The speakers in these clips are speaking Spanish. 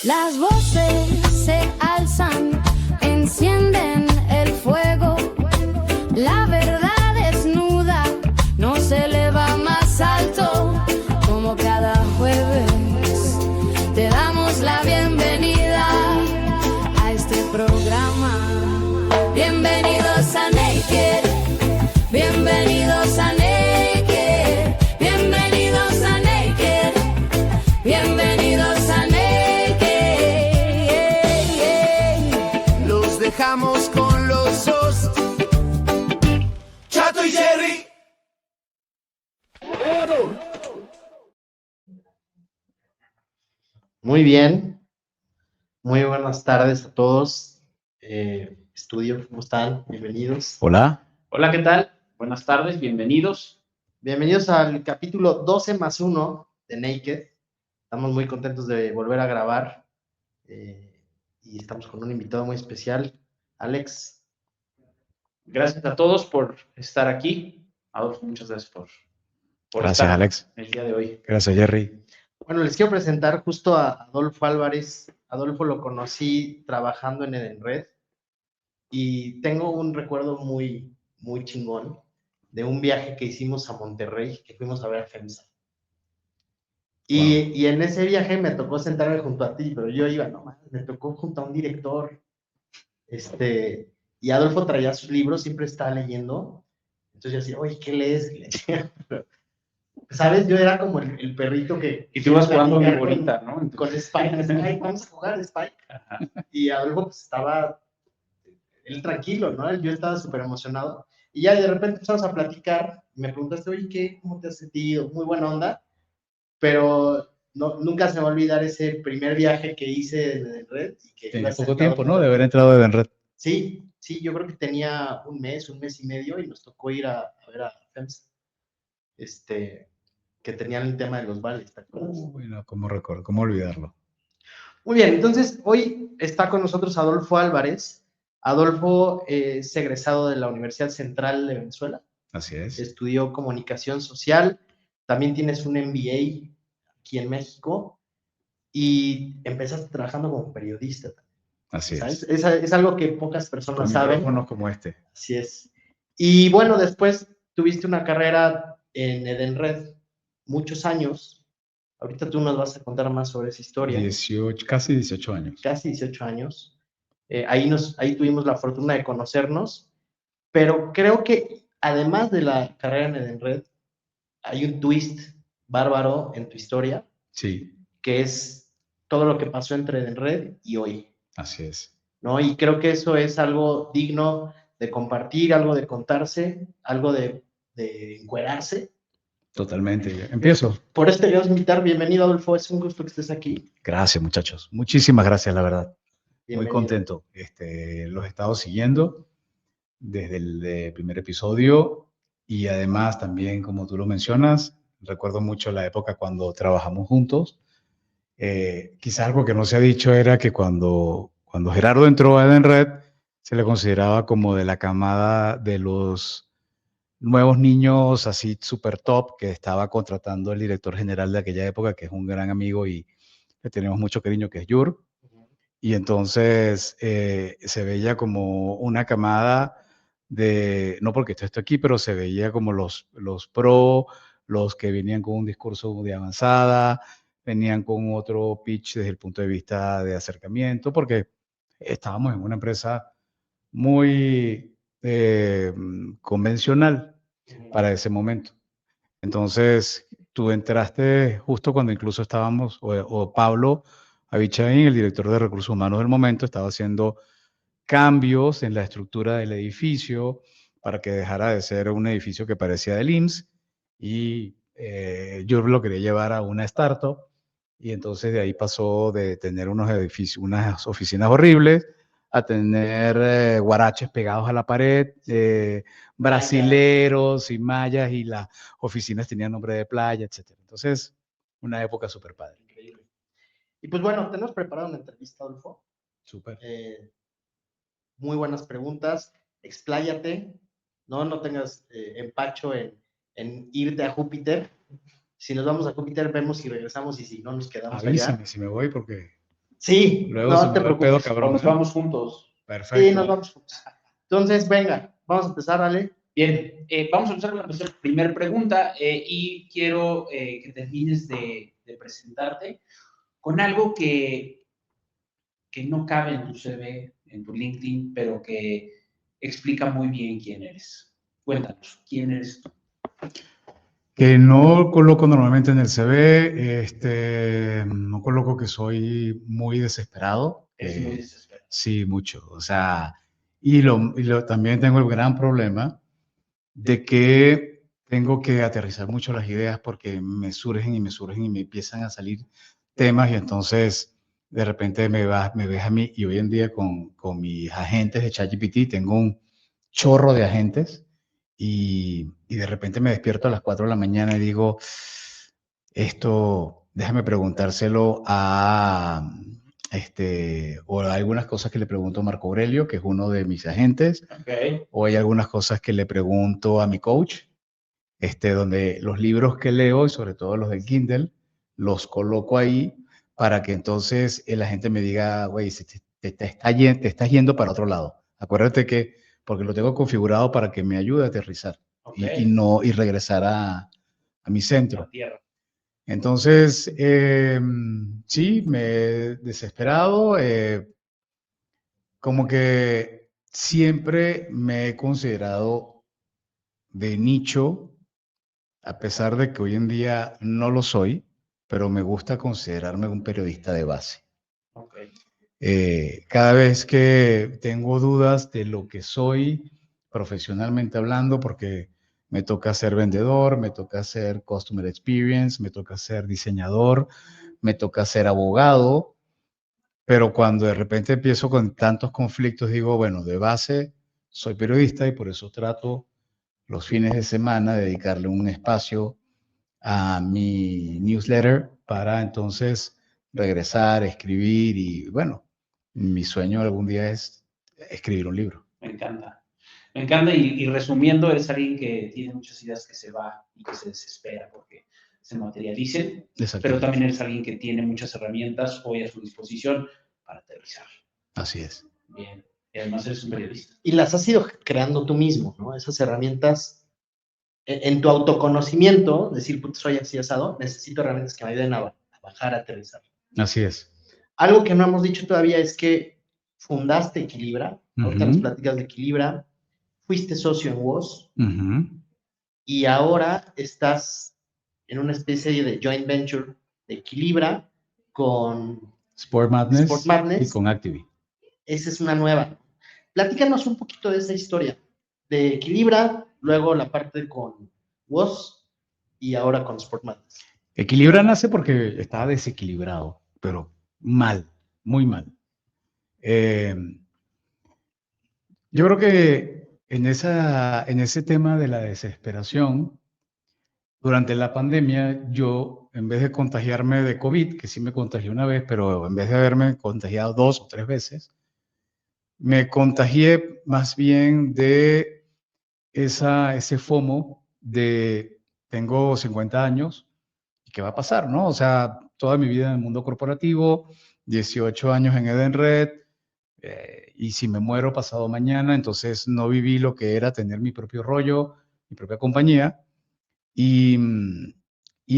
Las voces se alzan, encienden el fuego. La verdad desnuda no se eleva más alto. Como cada jueves te damos la bienvenida a este programa. Bienvenidos a Naked, bienvenidos a Naked, bienvenidos a Naked, bienvenidos a Naked. Los dejamos con los dos, Chato y Jerry. Muy bien, muy buenas tardes a todos. Estudio, ¿cómo están? Bienvenidos. Hola. Hola, ¿qué tal? Buenas tardes, bienvenidos. Bienvenidos al capítulo 12+1 de Naked. Estamos muy contentos de volver a grabar y estamos con un invitado muy especial, Alex. Gracias a todos por estar aquí. Adolfo, muchas gracias por Gracias, estar Alex. el día de hoy. Gracias, Jerry. Bueno, les quiero presentar justo a Adolfo Álvarez. Adolfo lo conocí trabajando en Edenred y tengo un recuerdo muy, muy chingón de un viaje que hicimos a Monterrey, que fuimos a ver a FEMSA. Y en ese viaje me tocó sentarme junto a ti, pero yo iba, no más, me tocó junto a un director. Y Adolfo traía sus libros, siempre estaba leyendo. Entonces yo decía, oye, ¿qué lees? Y le decía, ¿sabes? Yo era como el perrito que... Y tú ibas jugando platicar figurita, ¿no? con Spike, vamos a jugar Spike. Ajá. Y Adolfo pues, estaba, él tranquilo, ¿no? Yo estaba súper emocionado. Y ya de repente empezamos a platicar, me preguntaste, oye, ¿cómo te has sentido? Muy buena onda, pero no, nunca se me va a olvidar ese primer viaje que hice en Red. Y que Tenía iba poco sentado tiempo, ¿no? junto De a haber ti. entrado de Benred. Sí, yo creo que tenía un mes y medio, y nos tocó ir a ver a FEMS, que tenían el tema de los vales, ¿te acuerdas? Bueno, ¿cómo recuerdo? ¿Cómo olvidarlo? Muy bien, entonces hoy está con nosotros Adolfo Álvarez. Adolfo es egresado de la Universidad Central de Venezuela, Así es. estudió comunicación social, también tienes un MBA aquí en México y empezaste trabajando como periodista. Así ¿Sabes? es. Es algo que pocas personas Con saben. micrófonos como este. Así es. Y bueno, después tuviste una carrera en Edenred, muchos años. Ahorita tú nos vas a contar más sobre esa historia. Casi 18 años. Casi 18 años. Ahí tuvimos la fortuna de conocernos, pero creo que además de la carrera en Edenred, hay un twist bárbaro en tu historia, Sí, que es todo lo que pasó entre Edenred y hoy, así es. ¿no? Y creo que eso es algo digno de compartir, algo de contarse, algo de encuerarse. Totalmente. Empiezo. Por eso te queremos invitar. Bienvenido, Adolfo. Es un gusto que estés aquí. Gracias, muchachos. Muchísimas gracias, la verdad. Muy Bienvenido. contento. Los he estado siguiendo desde el primer episodio y además también, como tú lo mencionas, recuerdo mucho la época cuando trabajamos juntos. Quizás algo que no se ha dicho era que cuando Gerardo entró a Edenred, se le consideraba como de la camada de los nuevos niños así super top que estaba contratando el director general de aquella época, que es un gran amigo y le tenemos mucho cariño, que es Yur. Y entonces se veía como una camada de, no porque esto aquí, pero se veía como los pro, los que venían con un discurso de avanzada, venían con otro pitch desde el punto de vista de acercamiento, porque estábamos en una empresa muy convencional para ese momento. Entonces, tú entraste justo cuando incluso estábamos, o Pablo Avichain, el director de recursos humanos del momento, estaba haciendo cambios en la estructura del edificio para que dejara de ser un edificio que parecía del IMSS y yo lo quería llevar a una startup y entonces de ahí pasó de tener unos edificios, unas oficinas horribles a tener guaraches pegados a la pared, brasileros y mallas, y las oficinas tenían nombre de playa, etc. Entonces, una época súper padre. Increíble. Y pues bueno, tenemos preparado una entrevista, Adolfo. Súper. Muy buenas preguntas. Expláyate, no tengas empacho en irte a Júpiter. Si nos vamos a Júpiter, vemos si regresamos, y si no, nos quedamos Avísame allá. si me voy porque... Sí, Luego no se me te va el pedo, preocupes. O cabrón. nos vamos juntos. Perfecto. Sí, nos vamos juntos. Entonces, venga, vamos a empezar, Ale. Bien, vamos a empezar con la primera pregunta y quiero que termines de presentarte con algo que no cabe en tu CV, en tu LinkedIn, pero que explica muy bien quién eres. Cuéntanos, ¿quién eres tú? Que no coloco normalmente en el CV, no coloco que soy muy desesperado. Eres muy desesperado. Sí, mucho. O sea, también tengo el gran problema de que tengo que aterrizar mucho las ideas porque me surgen y me empiezan a salir temas y entonces de repente me ves a mí y hoy en día con mis agentes de ChatGPT tengo un chorro de agentes y de repente me despierto a las 4 de la mañana y digo, esto, déjame preguntárselo o hay algunas cosas que le pregunto a Marco Aurelio, que es uno de mis agentes, Ok. o hay algunas cosas que le pregunto a mi coach, donde los libros que leo, y sobre todo los del Kindle, los coloco ahí para que entonces la gente me diga, güey, te estás yendo para otro lado. Acuérdate que, porque lo tengo configurado para que me ayude a aterrizar Ok. y regresar a mi centro. La tierra. Entonces, sí, me he desesperado, como que siempre me he considerado de nicho, a pesar de que hoy en día no lo soy, pero me gusta considerarme un periodista de base. Ok. Cada vez que tengo dudas de lo que soy profesionalmente hablando, porque me toca ser vendedor, me toca ser customer experience, me toca ser diseñador, me toca ser abogado, pero cuando de repente empiezo con tantos conflictos, digo, bueno, de base soy periodista y por eso trato los fines de semana de dedicarle un espacio a mi newsletter para entonces regresar, escribir y bueno, mi sueño algún día es escribir un libro. Me encanta. Me encanta y resumiendo, eres alguien que tiene muchas ideas que se va y que se desespera porque se materialicen, pero también eres alguien que tiene muchas herramientas hoy a su disposición para aterrizar. Así es. Bien. Y además eres un periodista. Y las has ido creando tú mismo, ¿no? Esas herramientas en tu autoconocimiento, decir, puto, soy así asado, necesito herramientas que me ayuden a bajar, a aterrizar. Así es. Algo que no hemos dicho todavía es que fundaste Equilibra, ahorita nos platicas de Equilibra, fuiste socio en WOS y ahora estás en una especie de joint venture de Equilibra con Sport Madness Madness. Y con Activity. Esa es una nueva. Platícanos un poquito de esa historia, de Equilibra, luego la parte con WOS y ahora con Sport Madness. Equilibra nace porque estaba desequilibrado, pero mal, muy mal. Yo creo que en ese tema de la desesperación, durante la pandemia, yo, en vez de contagiarme de COVID, que sí me contagié una vez, pero en vez de haberme contagiado 2 o 3 veces, me contagié más bien de ese FOMO de tengo 50 años y qué va a pasar, ¿no? O sea, toda mi vida en el mundo corporativo, 18 años en Edenred, y si me muero pasado mañana, entonces no viví lo que era tener mi propio rollo, mi propia compañía. Y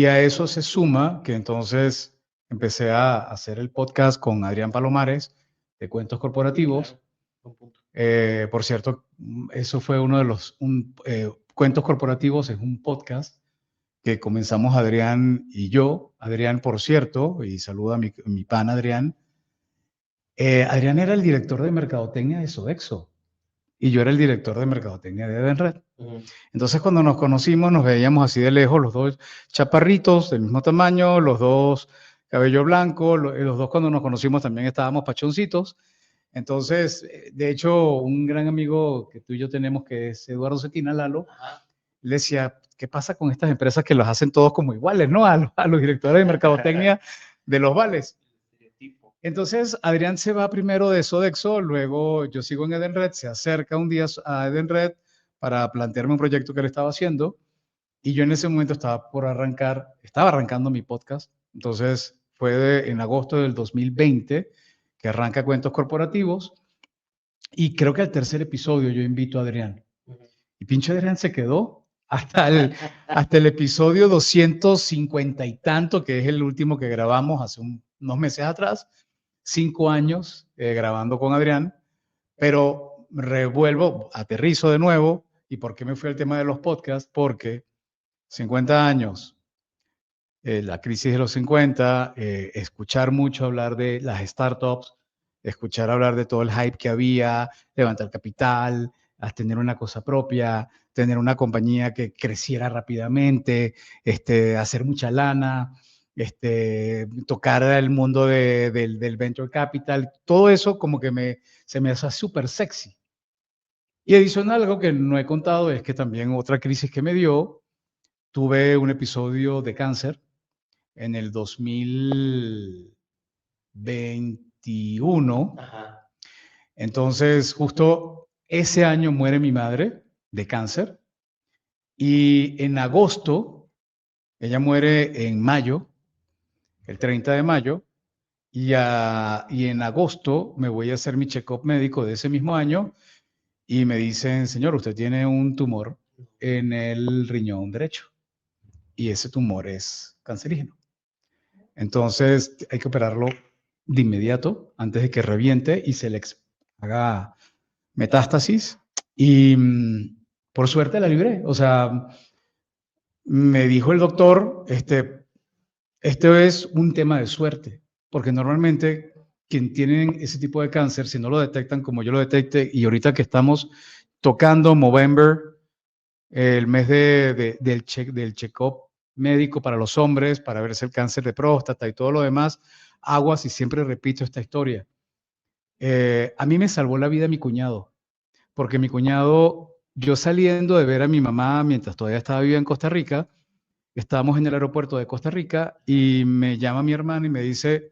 a eso se suma que entonces empecé a hacer el podcast con Adrián Palomares de Cuentos Corporativos. Por cierto, eso fue uno de los Cuentos Corporativos, es un podcast que comenzamos Adrián y yo. Adrián, por cierto, y saluda a mi pan Adrián. Adrián era el director de mercadotecnia de Sodexo y yo era el director de mercadotecnia de Edenred. Entonces, cuando nos conocimos, nos veíamos así de lejos, los dos chaparritos del mismo tamaño, los dos cabello blanco, los dos cuando nos conocimos también estábamos pachoncitos. Entonces, de hecho, un gran amigo que tú y yo tenemos, que es Eduardo Cetina Lalo, le decía, ¿qué pasa con estas empresas que los hacen todos como iguales, ¿no? A los directores de mercadotecnia de los vales. Entonces, Adrián se va primero de Sodexo, luego yo sigo en Edenred, se acerca un día a Edenred para plantearme un proyecto que él estaba haciendo y yo en ese momento estaba arrancando mi podcast. Entonces, fue en agosto del 2020, que arranca Cuentos Corporativos. Y creo que al tercer episodio yo invito a Adrián. Y pinche Adrián se quedó hasta el episodio 250 y tanto, que es el último que grabamos hace unos meses atrás. 5 años grabando con Adrián. Pero revuelvo, aterrizo de nuevo. ¿Y por qué me fui al tema de los podcasts? Porque 50 años, la crisis de los 50, escuchar mucho hablar de las startups, escuchar hablar de todo el hype que había, levantar capital, tener una cosa propia, tener una compañía que creciera rápidamente, hacer mucha lana, tocar el mundo del venture capital, todo eso como que se me hace súper sexy. Y adicional, algo que no he contado es que también otra crisis que me dio, tuve un episodio de cáncer en el 2021. Ajá. Entonces, justo ese año muere mi madre de cáncer y en agosto, ella muere en mayo, el 30 de mayo, y en agosto me voy a hacer mi check-up médico de ese mismo año y me dicen, señor, usted tiene un tumor en el riñón derecho y ese tumor es cancerígeno. Entonces hay que operarlo de inmediato antes de que reviente y se le haga metástasis. Y por suerte la libré. O sea, me dijo el doctor, esto es un tema de suerte, porque normalmente quien tienen ese tipo de cáncer, si no lo detectan como yo lo detecté, y ahorita que estamos tocando Movember, el mes del check-up médico para los hombres, para verse el cáncer de próstata y todo lo demás, aguas, y siempre repito esta historia. A mí me salvó la vida mi cuñado, porque mi cuñado, yo saliendo de ver a mi mamá mientras todavía estaba viva en Costa Rica, estábamos en el aeropuerto de Costa Rica y me llama mi hermano y me dice,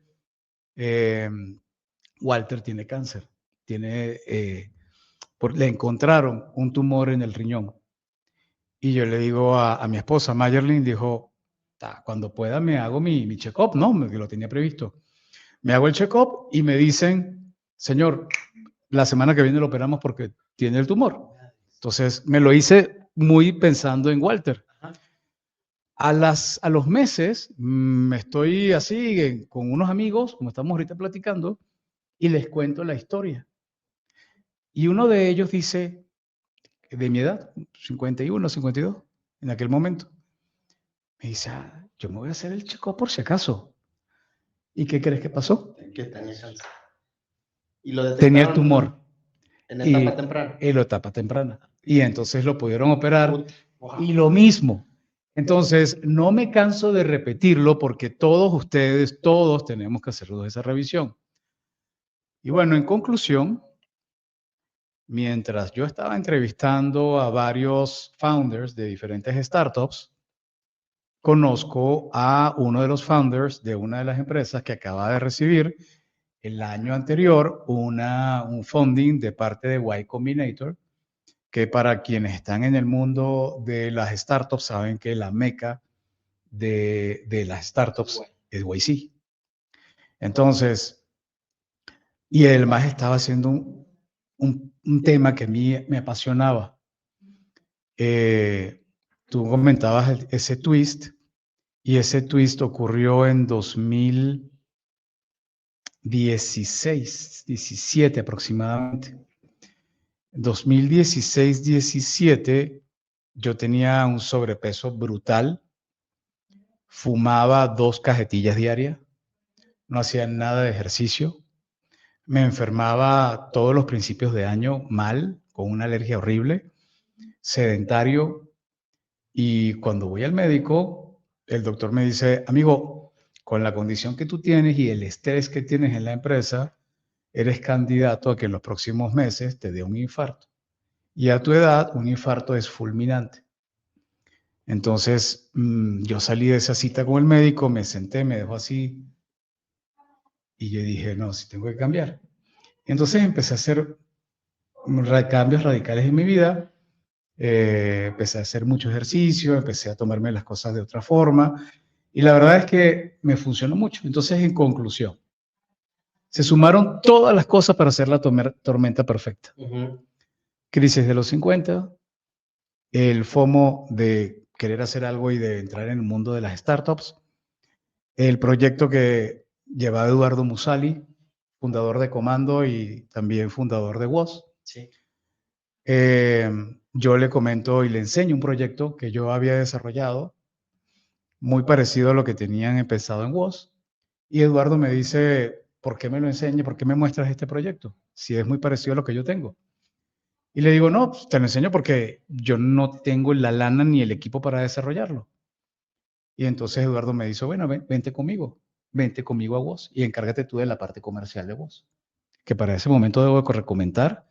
Walter tiene cáncer, le encontraron un tumor en el riñón. Y yo le digo a mi esposa, Mayerlin, dijo, cuando pueda me hago mi check-up, ¿no? Que lo tenía previsto. Me hago el check-up y me dicen, señor, la semana que viene lo operamos porque tiene el tumor. Entonces me lo hice muy pensando en Walter. A los meses me estoy así con unos amigos, como estamos ahorita platicando, y les cuento la historia. Y uno de ellos dice, de mi edad, 51, 52, en aquel momento, me dice, yo me voy a hacer el check-up por si acaso. ¿Y qué crees que pasó? Que tenía cáncer. Y lo tenía el tumor. En etapa temprana. En la etapa temprana. Y entonces lo pudieron operar. Y lo mismo. Entonces, no me canso de repetirlo porque todos tenemos que hacerlo esa revisión. Y bueno, en conclusión, mientras yo estaba entrevistando a varios founders de diferentes startups, conozco a uno de los founders de una de las empresas que acaba de recibir el año anterior un funding de parte de Y Combinator, que para quienes están en el mundo de las startups saben que la meca de las startups es YC. Entonces, y el más estaba haciendo un tema que a mí me apasionaba. Tú comentabas ese twist, y ese twist ocurrió en 2016, 17 aproximadamente. 2016-17 yo tenía un sobrepeso brutal, fumaba 2 cajetillas diarias, no hacía nada de ejercicio, me enfermaba todos los principios de año mal, con una alergia horrible, sedentario, y cuando voy al médico, el doctor me dice, amigo, con la condición que tú tienes y el estrés que tienes en la empresa, eres candidato a que en los próximos meses te dé un infarto. Y a tu edad, un infarto es fulminante. Entonces, yo salí de esa cita con el médico, me senté, me dejó así, y yo dije, no, sí tengo que cambiar. Entonces empecé a hacer cambios radicales en mi vida, empecé a hacer mucho ejercicio, empecé a tomarme las cosas de otra forma, Y la verdad es que me funcionó mucho. Entonces, en conclusión, se sumaron todas las cosas para hacer la tormenta perfecta. Crisis de los 50, el FOMO de querer hacer algo y de entrar en el mundo de las startups, el proyecto que llevaba Eduardo Musali, fundador de Comando y también fundador de WOS. Sí. Yo le comento y le enseño un proyecto que yo había desarrollado, muy parecido a lo que tenían empezado en WOS. Y Eduardo me dice, ¿por qué me lo enseñas? ¿Por qué me muestras este proyecto? Si es muy parecido a lo que yo tengo. Y le digo, no, pues te lo enseño porque yo no tengo la lana ni el equipo para desarrollarlo. Y entonces Eduardo me dice, bueno, vente conmigo a WOS y encárgate tú de la parte comercial de WOS. Que para ese momento debo recomendar,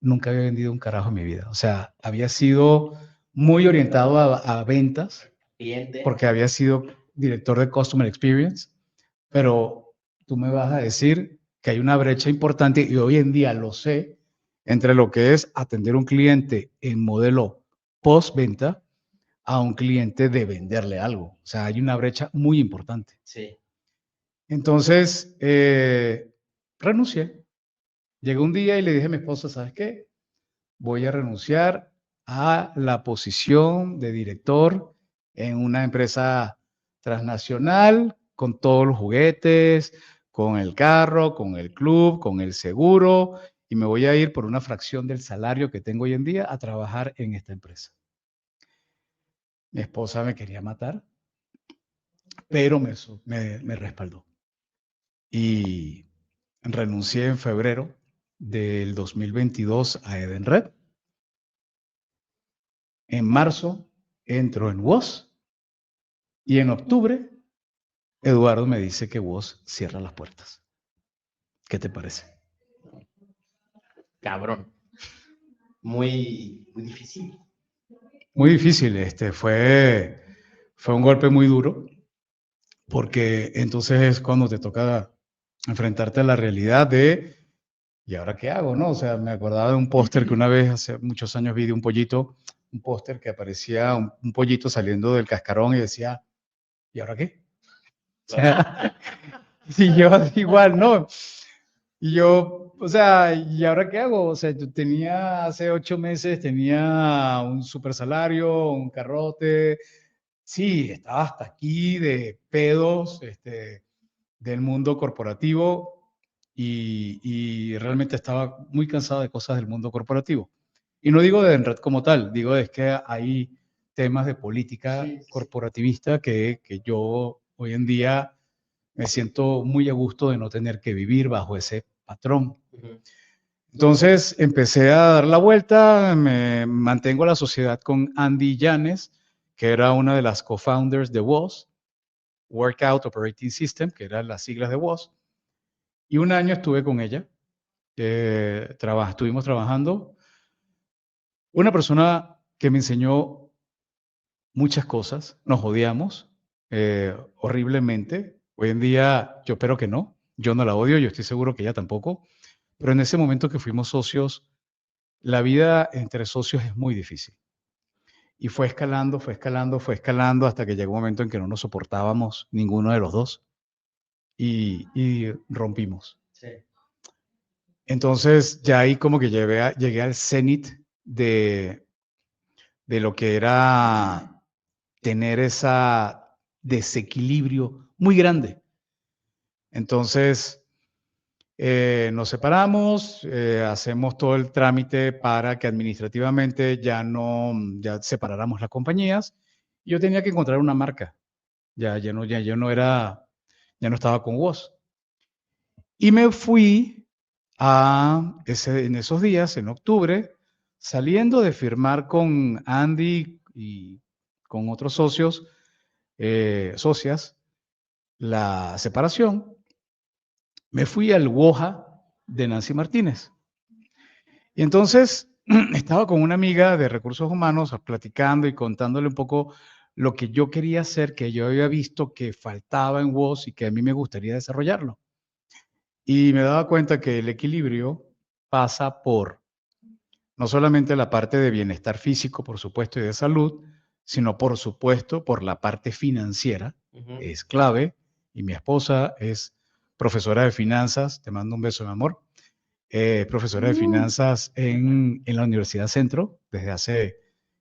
nunca había vendido un carajo en mi vida. O sea, había sido muy orientado a ventas, porque había sido director de Customer Experience, pero tú me vas a decir que hay una brecha importante, y hoy en día lo sé, entre lo que es atender un cliente en modelo post-venta a un cliente de venderle algo. O sea, hay una brecha muy importante. Sí. Entonces, renuncié. Llegó un día y le dije a mi esposa, ¿sabes qué? Voy a renunciar a la posición de director en una empresa transnacional con todos los juguetes, con el carro, con el club, con el seguro, y me voy a ir por una fracción del salario que tengo hoy en día a trabajar en esta empresa. Mi esposa me quería matar, pero me respaldó. Y renuncié en febrero del 2022 a Edenred. En marzo entro en WOS y en octubre Eduardo me dice que WOS cierra las puertas. ¿Qué te parece? Cabrón. Muy difícil. Muy difícil. Fue un golpe muy duro, porque entonces es cuando te toca enfrentarte a la realidad de ¿y ahora qué hago? ¿No? O sea, me acordaba de un póster que una vez hace muchos años vi de un pollito, un póster que aparecía un pollito saliendo del cascarón y decía, ¿y ahora qué? O sea, y yo igual, ¿no? Y yo, o sea, ¿y ahora qué hago? O sea, yo tenía hace 8 meses, tenía un super salario, un carrote, sí, estaba hasta aquí de pedos, del mundo corporativo y realmente estaba muy cansado de cosas del mundo corporativo. Y no digo de Enred como tal, digo es que hay temas de política corporativista que yo hoy en día me siento muy a gusto de no tener que vivir bajo ese patrón. Entonces empecé a dar la vuelta, me mantengo la sociedad con Andy Llanes, que era una de las co-founders de WOS, Workout Operating System, que eran las siglas de WOS, y un año estuve con ella, estuvimos trabajando. Una persona que me enseñó muchas cosas, nos odiamos horriblemente. Hoy en día yo espero que no, yo no la odio, yo estoy seguro que ella tampoco, pero en ese momento que fuimos socios, la vida entre socios es muy difícil. Y fue escalando hasta que llegó un momento en que no nos soportábamos ninguno de los dos y rompimos. Sí. Entonces ya ahí como que llegué al cenit de lo que era tener ese desequilibrio muy grande. Entonces nos separamos, hacemos todo el trámite para que administrativamente ya separáramos las compañías. Yo tenía que encontrar una marca. Ya no estaba con WOS. Y me fui en esos días, en octubre, saliendo de firmar con Andy y con otros socios, socias, la separación. Me fui al WOJA de Nancy Martínez. Y entonces estaba con una amiga de recursos humanos platicando y contándole un poco lo que yo quería hacer, que yo había visto que faltaba en WOS y que a mí me gustaría desarrollarlo. Y me daba cuenta que el equilibrio pasa por no solamente la parte de bienestar físico, por supuesto, y de salud, sino por supuesto por la parte financiera. Ujú. Es clave. Y mi esposa es profesora de finanzas. Te mando un beso, mi amor. Profesora de finanzas en la Universidad Centro desde hace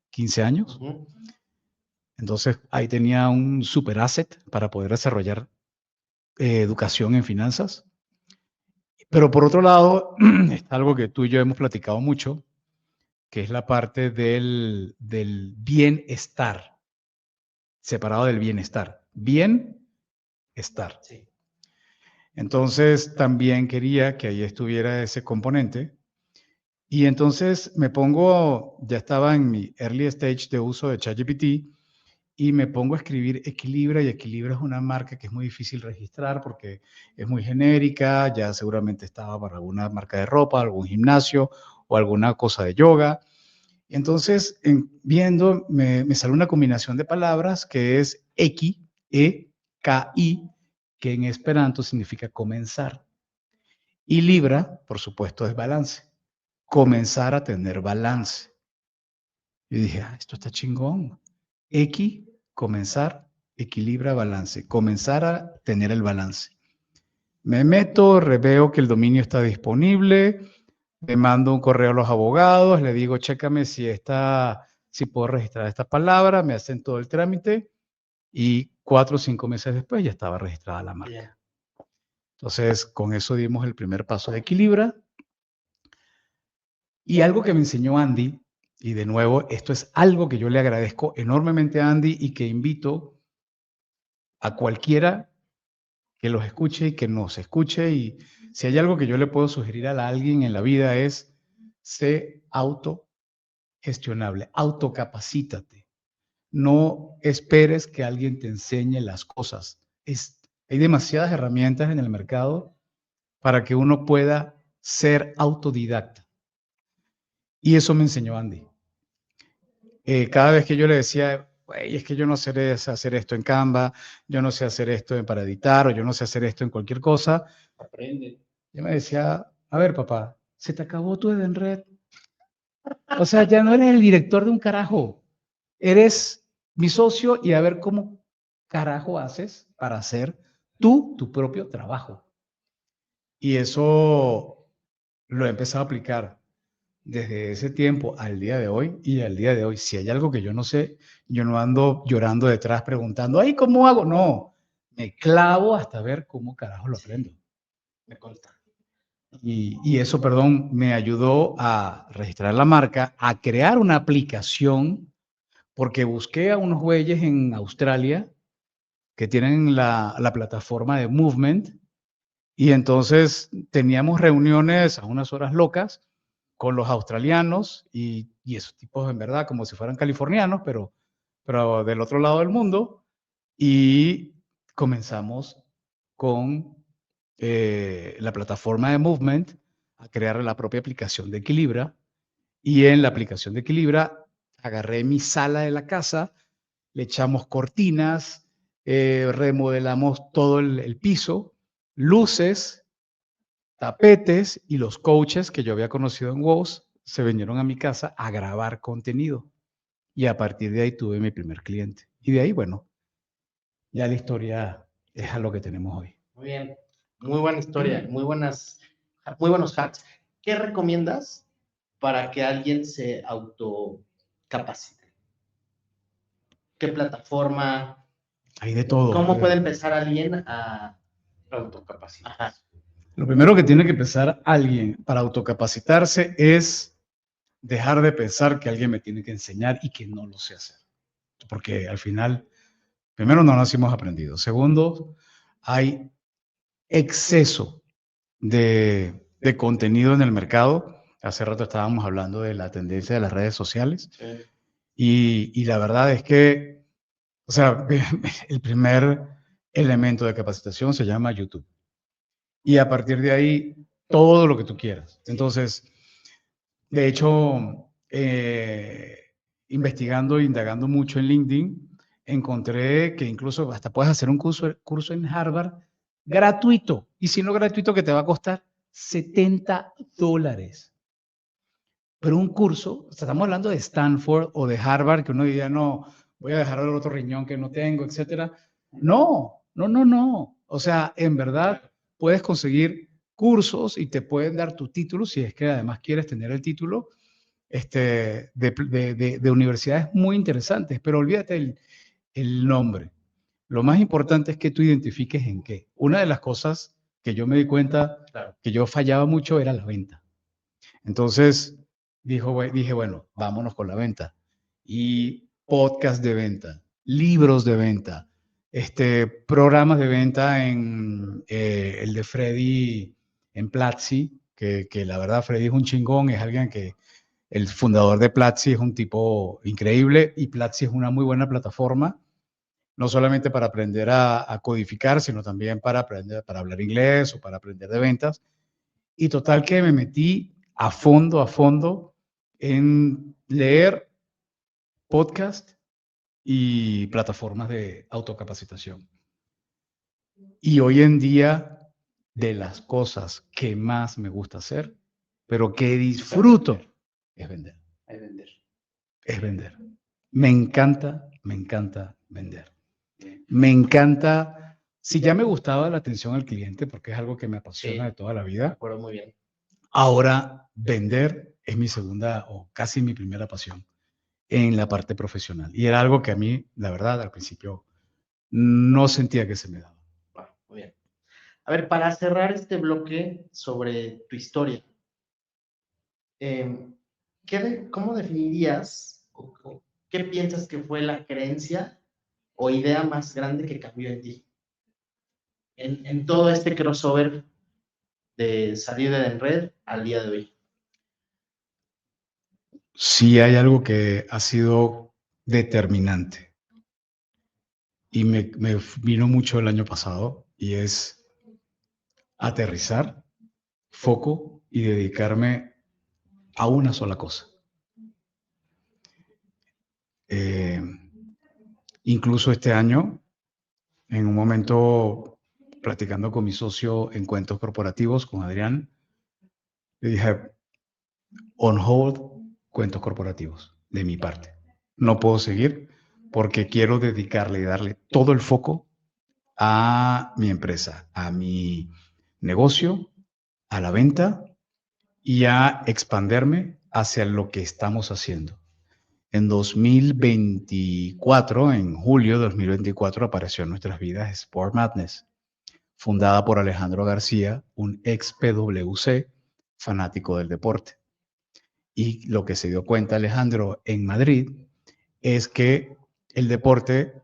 15 años. Ujú. Entonces, ahí tenía un super asset para poder desarrollar educación en finanzas. Pero por otro lado, está algo que tú y yo hemos platicado mucho, que es la parte del bienestar, separado del bienestar. Bienestar. Sí. Entonces, también quería que ahí estuviera ese componente. Y entonces me pongo, ya estaba en mi early stage de uso de ChatGPT, y me pongo a escribir Equilibra, y Equilibra es una marca que es muy difícil registrar porque es muy genérica, ya seguramente estaba para alguna marca de ropa, algún gimnasio o alguna cosa de yoga. Entonces, viendo, me sale una combinación de palabras que es Eki, E-K-I, que en esperanto significa comenzar. Y Libra, por supuesto, es balance. Comenzar a tener balance. Y dije, esto está chingón. X, comenzar, equilibra, balance. Comenzar a tener el balance. Me meto, veo que el dominio está disponible, le mando un correo a los abogados, le digo, chécame si puedo registrar esta palabra, me hacen todo el trámite y 4 o 5 meses después ya estaba registrada la marca. Yeah. Entonces, con eso dimos el primer paso de Equilibra. Y algo que me enseñó Andy, y de nuevo, esto es algo que yo le agradezco enormemente a Andy y que invito a cualquiera que los escuche y que nos escuche. Y si hay algo que yo le puedo sugerir a alguien en la vida es sé autogestionable, autocapacítate. No esperes que alguien te enseñe las cosas. Hay demasiadas herramientas en el mercado para que uno pueda ser autodidacta. Y eso me enseñó Andy. Cada vez que yo le decía, güey, es que yo no sé hacer esto en Canva, yo no sé hacer esto para editar, o yo no sé hacer esto en cualquier cosa, Aprende. yo me decía, a ver, papá, se te acabó tu Edenred. O sea, ya no eres el director de un carajo, eres mi socio y a ver cómo carajo haces para hacer tú tu propio trabajo. Y eso lo he empezado a aplicar desde ese tiempo al día de hoy, y al día de hoy, si hay algo que yo no sé, yo no ando llorando detrás preguntando, ay, ¿cómo hago? No, me clavo hasta ver cómo carajo lo aprendo. Me consta. Y eso, perdón, me ayudó a registrar la marca, a crear una aplicación, porque busqué a unos güeyes en Australia que tienen la plataforma de Movement, y entonces teníamos reuniones a unas horas locas con los australianos y esos tipos en verdad como si fueran californianos, pero del otro lado del mundo, y comenzamos con la plataforma de Movement a crear la propia aplicación de Equilibra, y en la aplicación de Equilibra agarré mi sala de la casa, le echamos cortinas, remodelamos todo el piso, luces, tapetes, y los coaches que yo había conocido en WOS se vinieron a mi casa a grabar contenido. Y a partir de ahí tuve mi primer cliente. Y de ahí, bueno, ya la historia es a lo que tenemos hoy. Muy bien. Muy buena historia. Muy buenos hacks. ¿Qué recomiendas para que alguien se autocapacite? ¿Qué plataforma? Hay de todo. ¿Cómo puede empezar alguien a Autocapacitar. Ajá. Lo primero que tiene que empezar alguien para autocapacitarse es dejar de pensar que alguien me tiene que enseñar y que no lo sé hacer. Porque al final, primero, no nos hemos aprendido. Segundo, hay exceso de contenido en el mercado. Hace rato estábamos hablando de la tendencia de las redes sociales. Sí. Y la verdad es que, o sea, el primer elemento de capacitación se llama YouTube. Y a partir de ahí, todo lo que tú quieras. Entonces, de hecho, investigando e indagando mucho en LinkedIn, encontré que incluso hasta puedes hacer un curso en Harvard gratuito. Y si no gratuito, que te va a costar $70. Pero un curso, o sea, estamos hablando de Stanford o de Harvard, que uno diría, no, voy a dejar el otro riñón que no tengo, etcétera. No, no, no, no. O sea, en verdad puedes conseguir cursos y te pueden dar tu título si es que además quieres tener el título de universidades muy interesantes, pero olvídate el nombre. Lo más importante es que tú identifiques en qué. Una de las cosas que yo me di cuenta que yo fallaba mucho era la venta. Entonces dije, bueno, vámonos con la venta. Y podcast de venta, libros de venta, programas de venta en el de Freddy en Platzi, que la verdad Freddy es un chingón, es alguien que el fundador de Platzi es un tipo increíble y Platzi es una muy buena plataforma, no solamente para aprender a codificar, sino también para aprender, para hablar inglés o para aprender de ventas. Y total que me metí a fondo en leer podcast y plataformas de autocapacitación. Y hoy en día, de las cosas que más me gusta hacer, pero que disfruto, es vender. Es vender. Me encanta vender. Me encanta, si ya me gustaba la atención al cliente, porque es algo que me apasiona de toda la vida. Me acuerdo muy bien. Ahora, vender es mi segunda o casi mi primera pasión en la parte profesional. Y era algo que a mí, la verdad, al principio no sentía que se me daba. Bueno, muy bien. A ver, para cerrar este bloque sobre tu historia, ¿cómo definirías o qué piensas que fue la creencia o idea más grande que cambió en ti? En todo este crossover de salir de Enred al día de hoy. Sí hay algo que ha sido determinante y me vino mucho el año pasado y es aterrizar, foco y dedicarme a una sola cosa. Incluso este año, en un momento platicando con mi socio en cuentos corporativos, con Adrián, le dije, on hold, cuentos corporativos, de mi parte. No puedo seguir porque quiero dedicarle y darle todo el foco a mi empresa, a mi negocio, a la venta y a expanderme hacia lo que estamos haciendo. En 2024, en julio de 2024, apareció en nuestras vidas Sport Madness, fundada por Alejandro García, un ex PwC, fanático del deporte. Y lo que se dio cuenta Alejandro en Madrid es que el deporte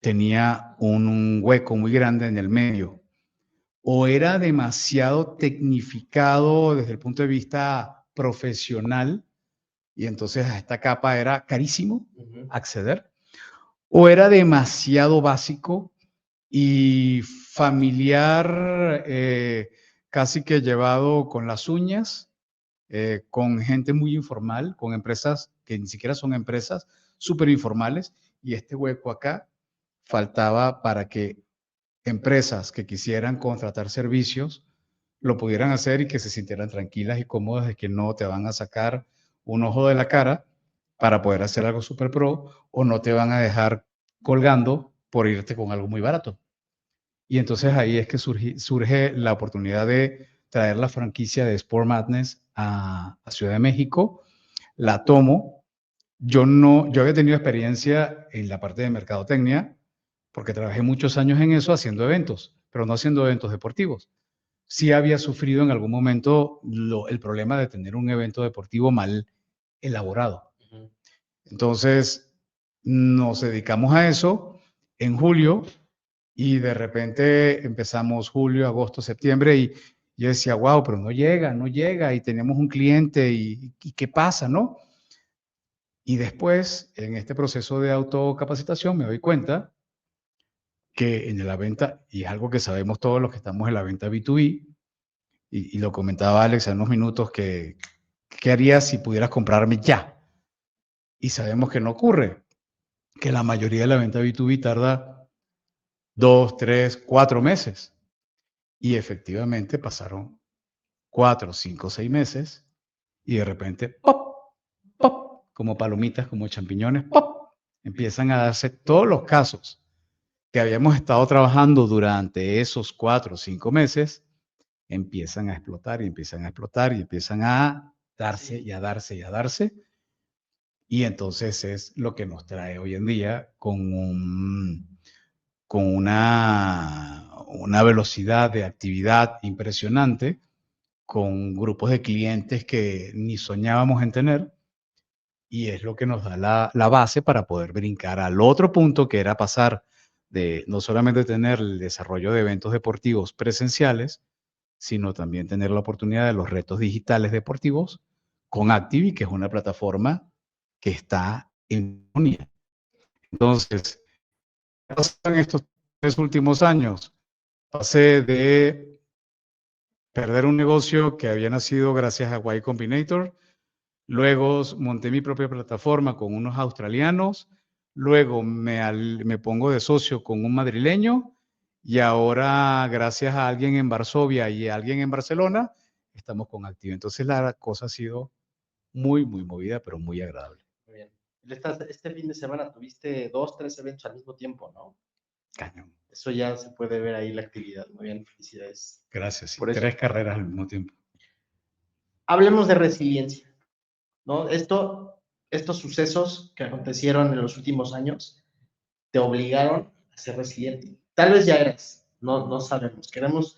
tenía un hueco muy grande en el medio. O era demasiado tecnificado desde el punto de vista profesional, y entonces a esta capa era carísimo acceder, o era demasiado básico y familiar, casi que llevado con las uñas, con gente muy informal, con empresas que ni siquiera son empresas, súper informales, y este hueco acá faltaba para que empresas que quisieran contratar servicios lo pudieran hacer y que se sintieran tranquilas y cómodas de que no te van a sacar un ojo de la cara para poder hacer algo super pro o no te van a dejar colgando por irte con algo muy barato. Y entonces ahí es que surge la oportunidad de traer la franquicia de Sport Madness a Ciudad de México. La tomo. Yo había tenido experiencia en la parte de mercadotecnia porque trabajé muchos años en eso haciendo eventos, pero no haciendo eventos deportivos. Sí había sufrido en algún momento el problema de tener un evento deportivo mal elaborado. Entonces, nos dedicamos a eso en julio y de repente empezamos julio, agosto, septiembre y yo decía, wow, pero no llega y tenemos un cliente y ¿qué pasa, no? Y después, en este proceso de autocapacitación, me doy cuenta que en la venta, y es algo que sabemos todos los que estamos en la venta B2B, y lo comentaba Alex en unos minutos, que ¿qué harías si pudieras comprarme ya? Y sabemos que no ocurre, que la mayoría de la venta B2B tarda 2, 3, 4 meses. Y efectivamente pasaron 4, 5, 6 meses y de repente, ¡pop! ¡Pop! Como palomitas, como champiñones, ¡pop! empiezan a darse todos los casos que habíamos estado trabajando durante esos 4 o 5 meses, empiezan a explotar y empiezan a explotar y empiezan a darse y a darse y a darse. Y entonces es lo que nos trae hoy en día con una velocidad de actividad impresionante, con grupos de clientes que ni soñábamos en tener, y es lo que nos da la base para poder brincar al otro punto, que era pasar de no solamente tener el desarrollo de eventos deportivos presenciales, sino también tener la oportunidad de los retos digitales deportivos con Activi, que es una plataforma que está en línea. Entonces, ¿qué pasó en estos 3 últimos años? Pasé de perder un negocio que había nacido gracias a Y Combinator, luego monté mi propia plataforma con unos australianos, luego me pongo de socio con un madrileño, y ahora, gracias a alguien en Varsovia y a alguien en Barcelona, estamos con Activi. Entonces la cosa ha sido muy, muy movida, pero muy agradable. Muy bien. Este fin de semana tuviste 2, 3 eventos al mismo tiempo, ¿no? Cañón. Eso ya se puede ver ahí la actividad. Muy bien, felicidades. Gracias. Sí, Por eso. 3 carreras al mismo tiempo. Hablemos de resiliencia, ¿no? Estos sucesos que acontecieron en los últimos años te obligaron a ser resiliente. Tal vez ya eras, no sabemos. Queremos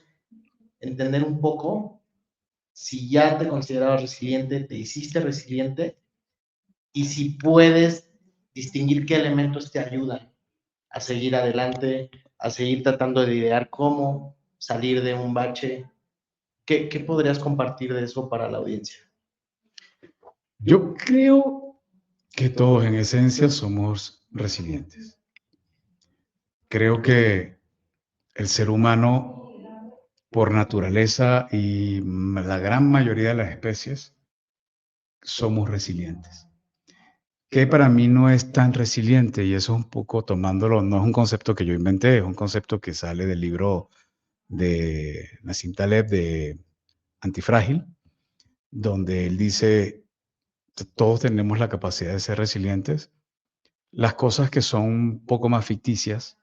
entender un poco si ya te considerabas resiliente, te hiciste resiliente, y si puedes distinguir qué elementos te ayudan a seguir adelante, a seguir tratando de idear cómo salir de un bache. ¿Qué podrías compartir de eso para la audiencia? Yo creo que todos en esencia somos resilientes. Creo que el ser humano, por naturaleza, y la gran mayoría de las especies, somos resilientes. Que para mí no es tan resiliente, y eso es un poco tomándolo, no es un concepto que yo inventé, es un concepto que sale del libro de Nassim Taleb de Antifrágil, donde él dice, todos tenemos la capacidad de ser resilientes. Las cosas que son un poco más ficticias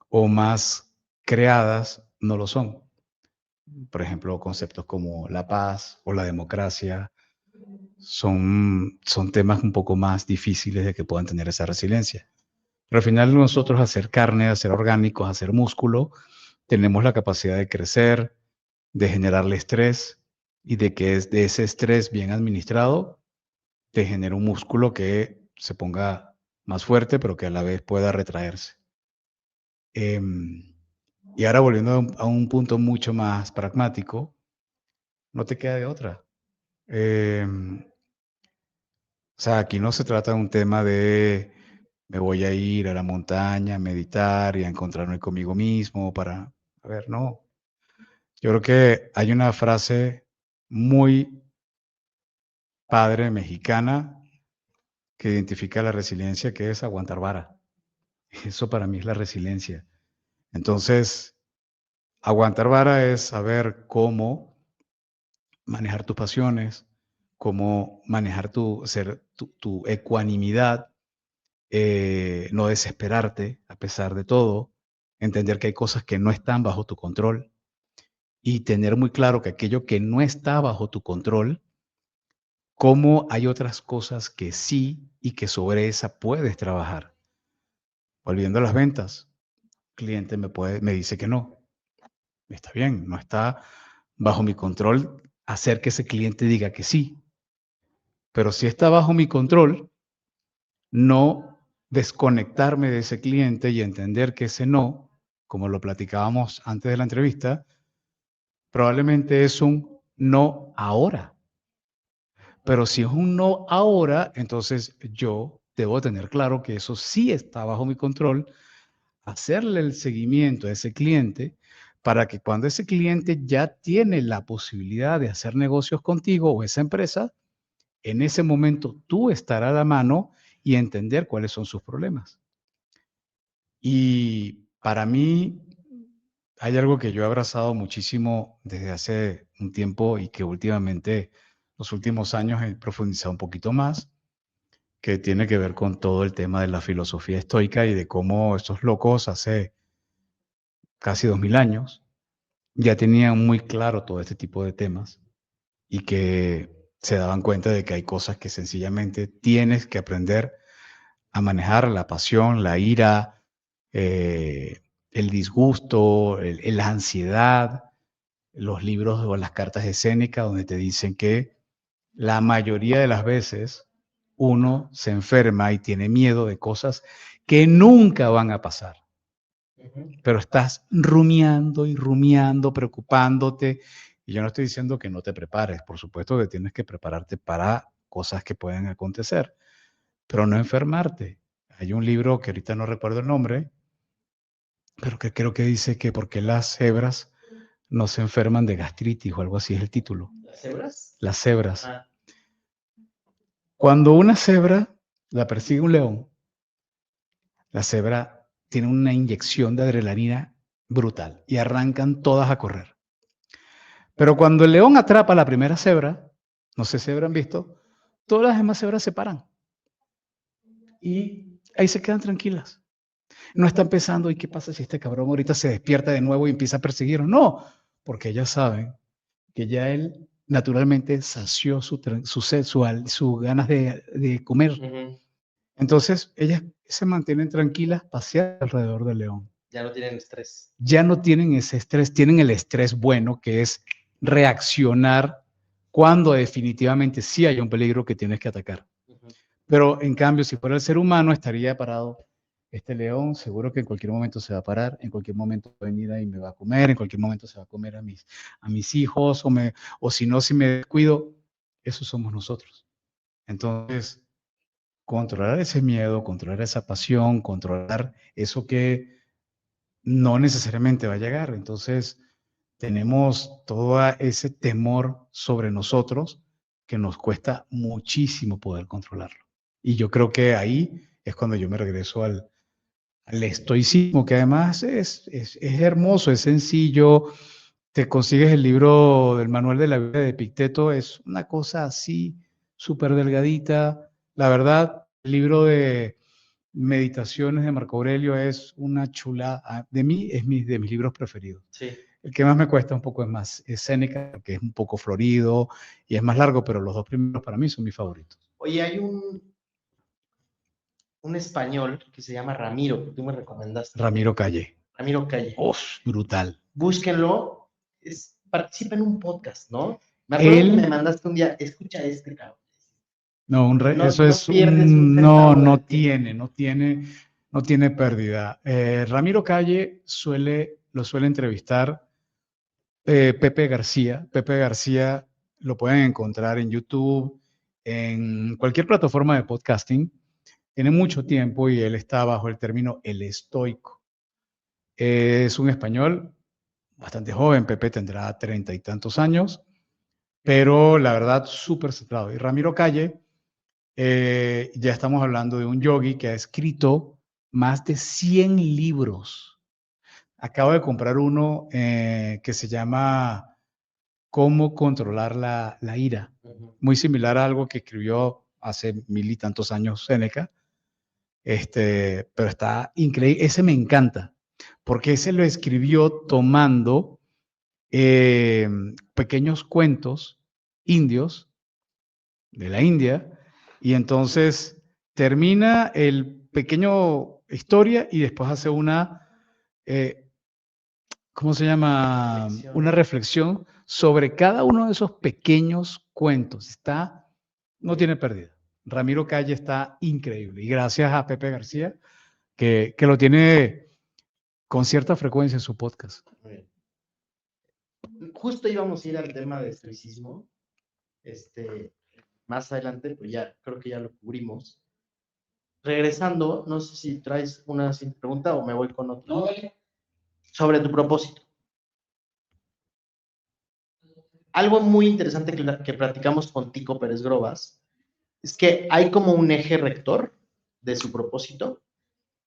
o más creadas no lo son. Por ejemplo, conceptos como la paz o la democracia son temas un poco más difíciles de que puedan tener esa resiliencia. Pero al final nosotros, hacer carne, hacer orgánicos, hacer músculo, tenemos la capacidad de crecer, de generarle estrés, y de que de ese estrés bien administrado te genera un músculo que se ponga más fuerte, pero que a la vez pueda retraerse. Y ahora, volviendo a un punto mucho más pragmático, no te queda de otra. O sea, aquí no se trata de un tema de me voy a ir a la montaña a meditar y a encontrarme conmigo mismo para, a ver, no. Yo creo que hay una frase muy padre mexicana que identifica la resiliencia, que es aguantar vara. Eso para mí es la resiliencia. Entonces, aguantar vara es saber cómo manejar tus pasiones, cómo manejar tu ecuanimidad, no desesperarte a pesar de todo, entender que hay cosas que no están bajo tu control, y tener muy claro que aquello que no está bajo tu control, cómo hay otras cosas que sí, y que sobre esa puedes trabajar. Volviendo a las ventas, cliente me dice que no. Está bien, no está bajo mi control hacer que ese cliente diga que sí. Pero sí está bajo mi control no desconectarme de ese cliente y entender que ese no, como lo platicábamos antes de la entrevista, probablemente es un no ahora. Pero si es un no ahora, entonces yo debo tener claro que eso sí está bajo mi control, hacerle el seguimiento a ese cliente para que cuando ese cliente ya tiene la posibilidad de hacer negocios contigo o esa empresa, en ese momento tú estar a la mano y entender cuáles son sus problemas. Y para mí hay algo que yo he abrazado muchísimo desde hace un tiempo, y que últimamente, los últimos años, he profundizado un poquito más, que tiene que ver con todo el tema de la filosofía estoica y de cómo estos locos hace casi 2000 años ya tenían muy claro todo este tipo de temas y que se daban cuenta de que hay cosas que sencillamente tienes que aprender a manejar: la pasión, la ira, el disgusto, la ansiedad. Los libros o las cartas de Séneca, donde te dicen que la mayoría de las veces uno se enferma y tiene miedo de cosas que nunca van a pasar, pero estás rumiando y rumiando, preocupándote. Y yo no estoy diciendo que no te prepares, por supuesto que tienes que prepararte para cosas que pueden acontecer, pero no enfermarte. Hay un libro que ahorita no recuerdo el nombre, pero que creo que dice que por qué las cebras no se enferman de gastritis o algo así es el título. ¿Las cebras? Las cebras. Ah, Cuando una cebra la persigue un león, la cebra tiene una inyección de adrenalina brutal y arrancan todas a correr. Pero cuando el león atrapa a la primera cebra, no sé si habrán visto, todas las demás cebras se paran y ahí se quedan tranquilas. No están pensando, ¿y qué pasa si este cabrón ahorita se despierta de nuevo y empieza a perseguirnos? No, porque ellas saben que ya él naturalmente sació su sed, sus ganas de comer. ujú. Entonces, ellas se mantienen tranquilas paseando alrededor del león. Ya no tienen estrés. Ya no tienen ese estrés, tienen el estrés bueno, que es reaccionar cuando definitivamente sí hay un peligro que tienes que atacar. Ujú. Pero en cambio, si fuera el ser humano, estaría parado. Este león seguro que en cualquier momento se va a parar, en cualquier momento va a venir y me va a comer, en cualquier momento se va a comer a mis hijos, o si no, si me descuido, eso somos nosotros. Entonces, controlar ese miedo, controlar esa pasión, controlar eso que no necesariamente va a llegar. Entonces, tenemos todo ese temor sobre nosotros que nos cuesta muchísimo poder controlarlo. Y yo creo que ahí es cuando yo me regreso al estoicismo, que además es hermoso, es sencillo. Te consigues el libro del Manual de la Vida de Epicteto, es una cosa así, súper delgadita. La verdad, el libro de Meditaciones de Marco Aurelio es una chulada. De mí es de mis libros preferidos. Sí. El que más me cuesta un poco es Séneca, que es un poco florido y es más largo, pero los dos primeros para mí son mis favoritos. Oye, hay un español que se llama Ramiro, que tú me recomendaste. Ramiro Calle. Ramiro Calle. ¡Uf! Brutal. Búsquenlo. Participa en un podcast, ¿no? Me acuerdo que me mandaste un día, escucha cabrón. No, eso no es pierdes un no, centavo no de tiempo. no tiene pérdida. Ramiro Calle lo suele entrevistar Pepe García. Pepe García lo pueden encontrar en YouTube, en cualquier plataforma de podcasting. Tiene mucho tiempo y él está bajo el término el estoico. Es un español bastante joven, Pepe tendrá 30 y tantos años, pero la verdad súper centrado. Y Ramiro Calle, ya estamos hablando de un yogi que ha escrito más de 100 libros. Acabo de comprar uno que se llama Cómo controlar la ira, muy similar a algo que escribió hace 1000 y tantos años Séneca, pero está increíble. Ese me encanta, porque ese lo escribió tomando pequeños cuentos indios de la India, y entonces termina el pequeño historia y después hace una, ¿cómo se llama? Una reflexión sobre cada uno de esos pequeños cuentos. No tiene pérdida. Ramiro Calle está increíble. Y gracias a Pepe García, que lo tiene con cierta frecuencia en su podcast. Justo íbamos a ir al tema de estoicismo. Más adelante, pues ya, creo que ya lo cubrimos. Regresando, no sé si traes una siguiente pregunta o me voy con otra. No, vale. Sobre tu propósito. Algo muy interesante que platicamos con Tico Pérez Grobas es que hay como un eje rector de su propósito,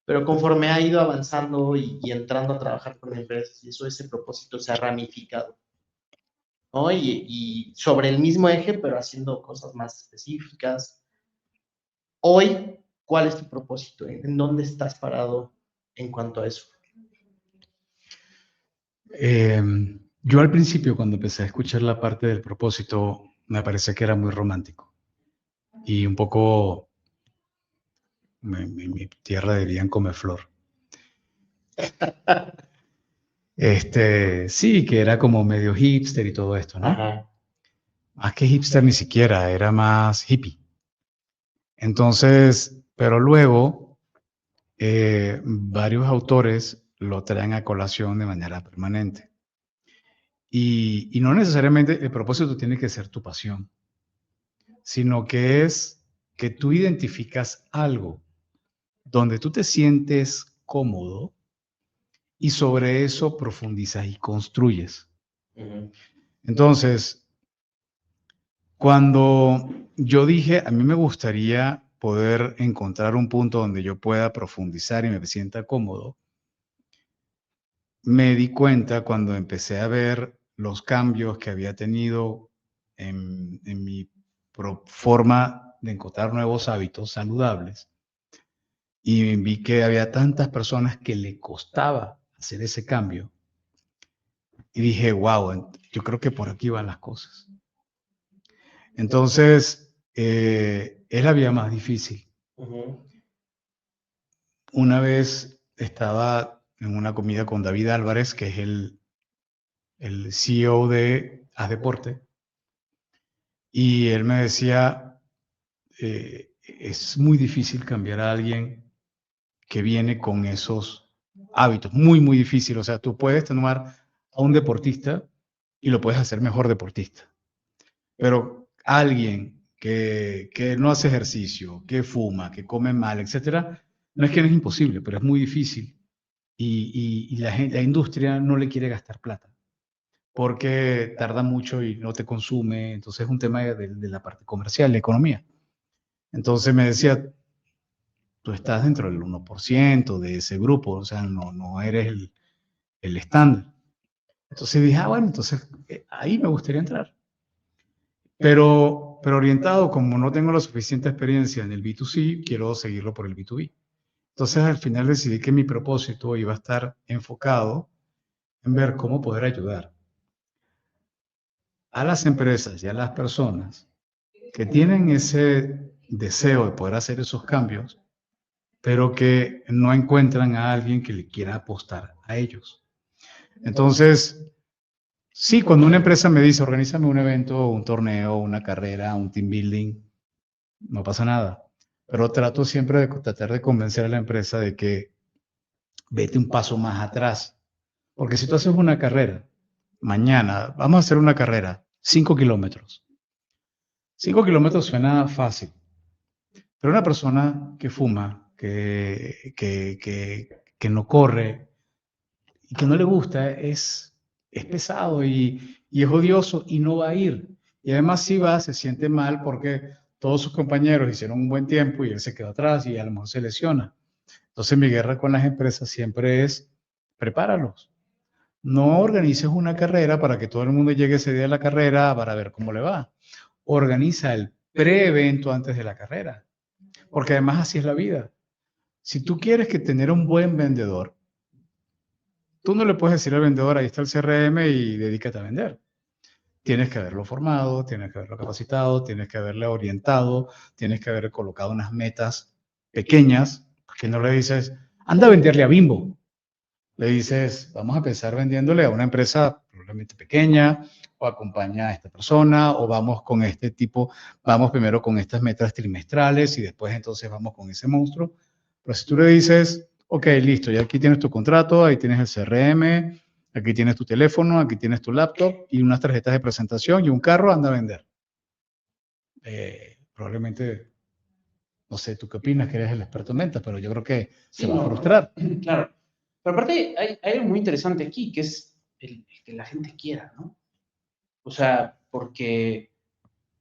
pero conforme ha ido avanzando y entrando a trabajar con empresas y eso, ese propósito se ha ramificado, ¿no? Y sobre el mismo eje, pero haciendo cosas más específicas. Hoy, ¿cuál es tu propósito? ¿En dónde estás parado en cuanto a eso? Yo al principio, cuando empecé a escuchar la parte del propósito, me parecía que era muy romántico y un poco, en mi tierra dirían comeflor. Sí, que era como medio hipster y todo esto, ¿no? Ajá. Más que hipster ni siquiera, era más hippie. Entonces, pero luego varios autores lo traen a colación de manera permanente. Y no necesariamente el propósito tiene que ser tu pasión, sino que es que tú identificas algo donde tú te sientes cómodo y sobre eso profundizas y construyes. Ujú. Entonces, cuando yo dije, a mí me gustaría poder encontrar un punto donde yo pueda profundizar y me sienta cómodo, me di cuenta cuando empecé a ver los cambios que había tenido en mi forma de encontrar nuevos hábitos saludables y vi que había tantas personas que le costaba hacer ese cambio y dije, wow, yo creo que por aquí van las cosas. Entonces, es la vía más difícil. Ujú. Una vez estaba en una comida con David Álvarez, que es el CEO de Haz Deporte, y él me decía, es muy difícil cambiar a alguien que viene con esos hábitos, muy, muy difícil. O sea, tú puedes tomar a un deportista y lo puedes hacer mejor deportista, pero alguien que no hace ejercicio, que fuma, que come mal, etcétera, no es que no es imposible, pero es muy difícil. Y la industria no le quiere gastar plata porque tarda mucho y no te consume. Entonces es un tema de la parte comercial, de economía. Entonces me decía, tú estás dentro del 1% de ese grupo, o sea, no eres el estándar. Entonces dije, bueno, entonces ahí me gustaría entrar. Pero orientado, como no tengo la suficiente experiencia en el B2C, quiero seguirlo por el B2B. Entonces al final decidí que mi propósito iba a estar enfocado en ver cómo poder ayudar a las empresas y a las personas que tienen ese deseo de poder hacer esos cambios, pero que no encuentran a alguien que le quiera apostar a ellos. Entonces, sí, cuando una empresa me dice, organízame un evento, un torneo, una carrera, un team building, no pasa nada. Pero trato siempre de tratar de convencer a la empresa de que vete un paso más atrás. Porque si tú haces una carrera, mañana vamos a hacer una carrera, 5 kilómetros. 5 kilómetros suena fácil, pero una persona que fuma, que no corre y que no le gusta, es pesado y es odioso y no va a ir. Y además si va, se siente mal porque todos sus compañeros hicieron un buen tiempo y él se quedó atrás y a lo mejor se lesiona. Entonces mi guerra con las empresas siempre es, prepáralos. No organices una carrera para que todo el mundo llegue ese día a la carrera para ver cómo le va. Organiza el pre-evento antes de la carrera, porque además así es la vida. Si tú quieres que tener un buen vendedor, tú no le puedes decir al vendedor, ahí está el CRM y dedícate a vender. Tienes que haberlo formado, tienes que haberlo capacitado, tienes que haberle orientado, tienes que haber colocado unas metas pequeñas, porque no le dices, anda a venderle a Bimbo. Le dices, vamos a empezar vendiéndole a una empresa probablemente pequeña, o acompaña a esta persona, o vamos con este tipo, vamos primero con estas metas trimestrales y después entonces vamos con ese monstruo. Pero si tú le dices, ok, listo, ya aquí tienes tu contrato, ahí tienes el CRM, aquí tienes tu teléfono, aquí tienes tu laptop y unas tarjetas de presentación y un carro, anda a vender. Probablemente, no sé, ¿tú qué opinas? Que eres el experto en ventas, pero yo creo que se va a frustrar. Claro. Pero aparte hay algo muy interesante aquí, que es el que la gente quiera, ¿no? O sea, porque,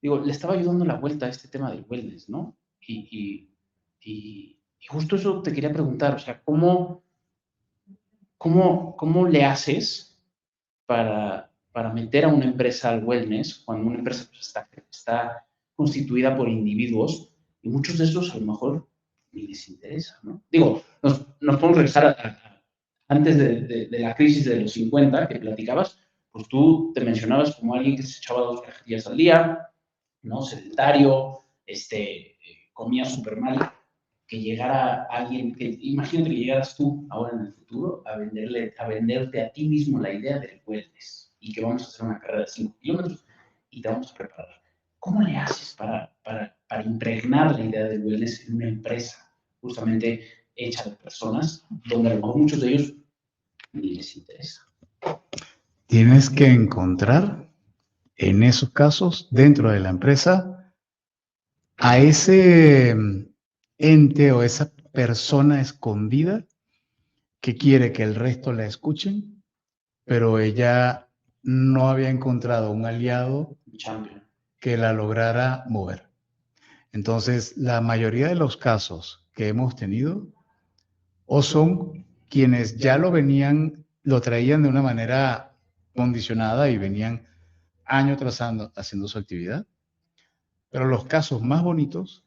digo, le estaba ayudando la vuelta a este tema del wellness, ¿no? Y justo eso te quería preguntar, o sea, ¿cómo le haces para meter a una empresa al wellness cuando una empresa pues, está constituida por individuos Y muchos de estos a lo mejor ni les interesa, ¿no? Digo, nos podemos regresar antes de la crisis de los 50 que platicabas, pues tú te mencionabas como alguien que se echaba 2 cajetillas al día, ¿no? Sedentario, comía súper mal, que llegara alguien, imagínate que llegaras tú ahora en el futuro a venderte a ti mismo la idea del wellness y que vamos a hacer una carrera de 5 kilómetros y te vamos a preparar. ¿Cómo le haces para impregnar la idea del wellness en una empresa justamente hecha de personas donde a lo mejor muchos de ellos ni les interesa? Tienes que encontrar en esos casos dentro de la empresa a ese ente o esa persona escondida que quiere que el resto la escuchen, pero ella no había encontrado un aliado Champion. que la lograra mover. Entonces, la mayoría de los casos que hemos tenido o son quienes ya lo traían de una manera condicionada y venían año tras año haciendo su actividad, pero los casos más bonitos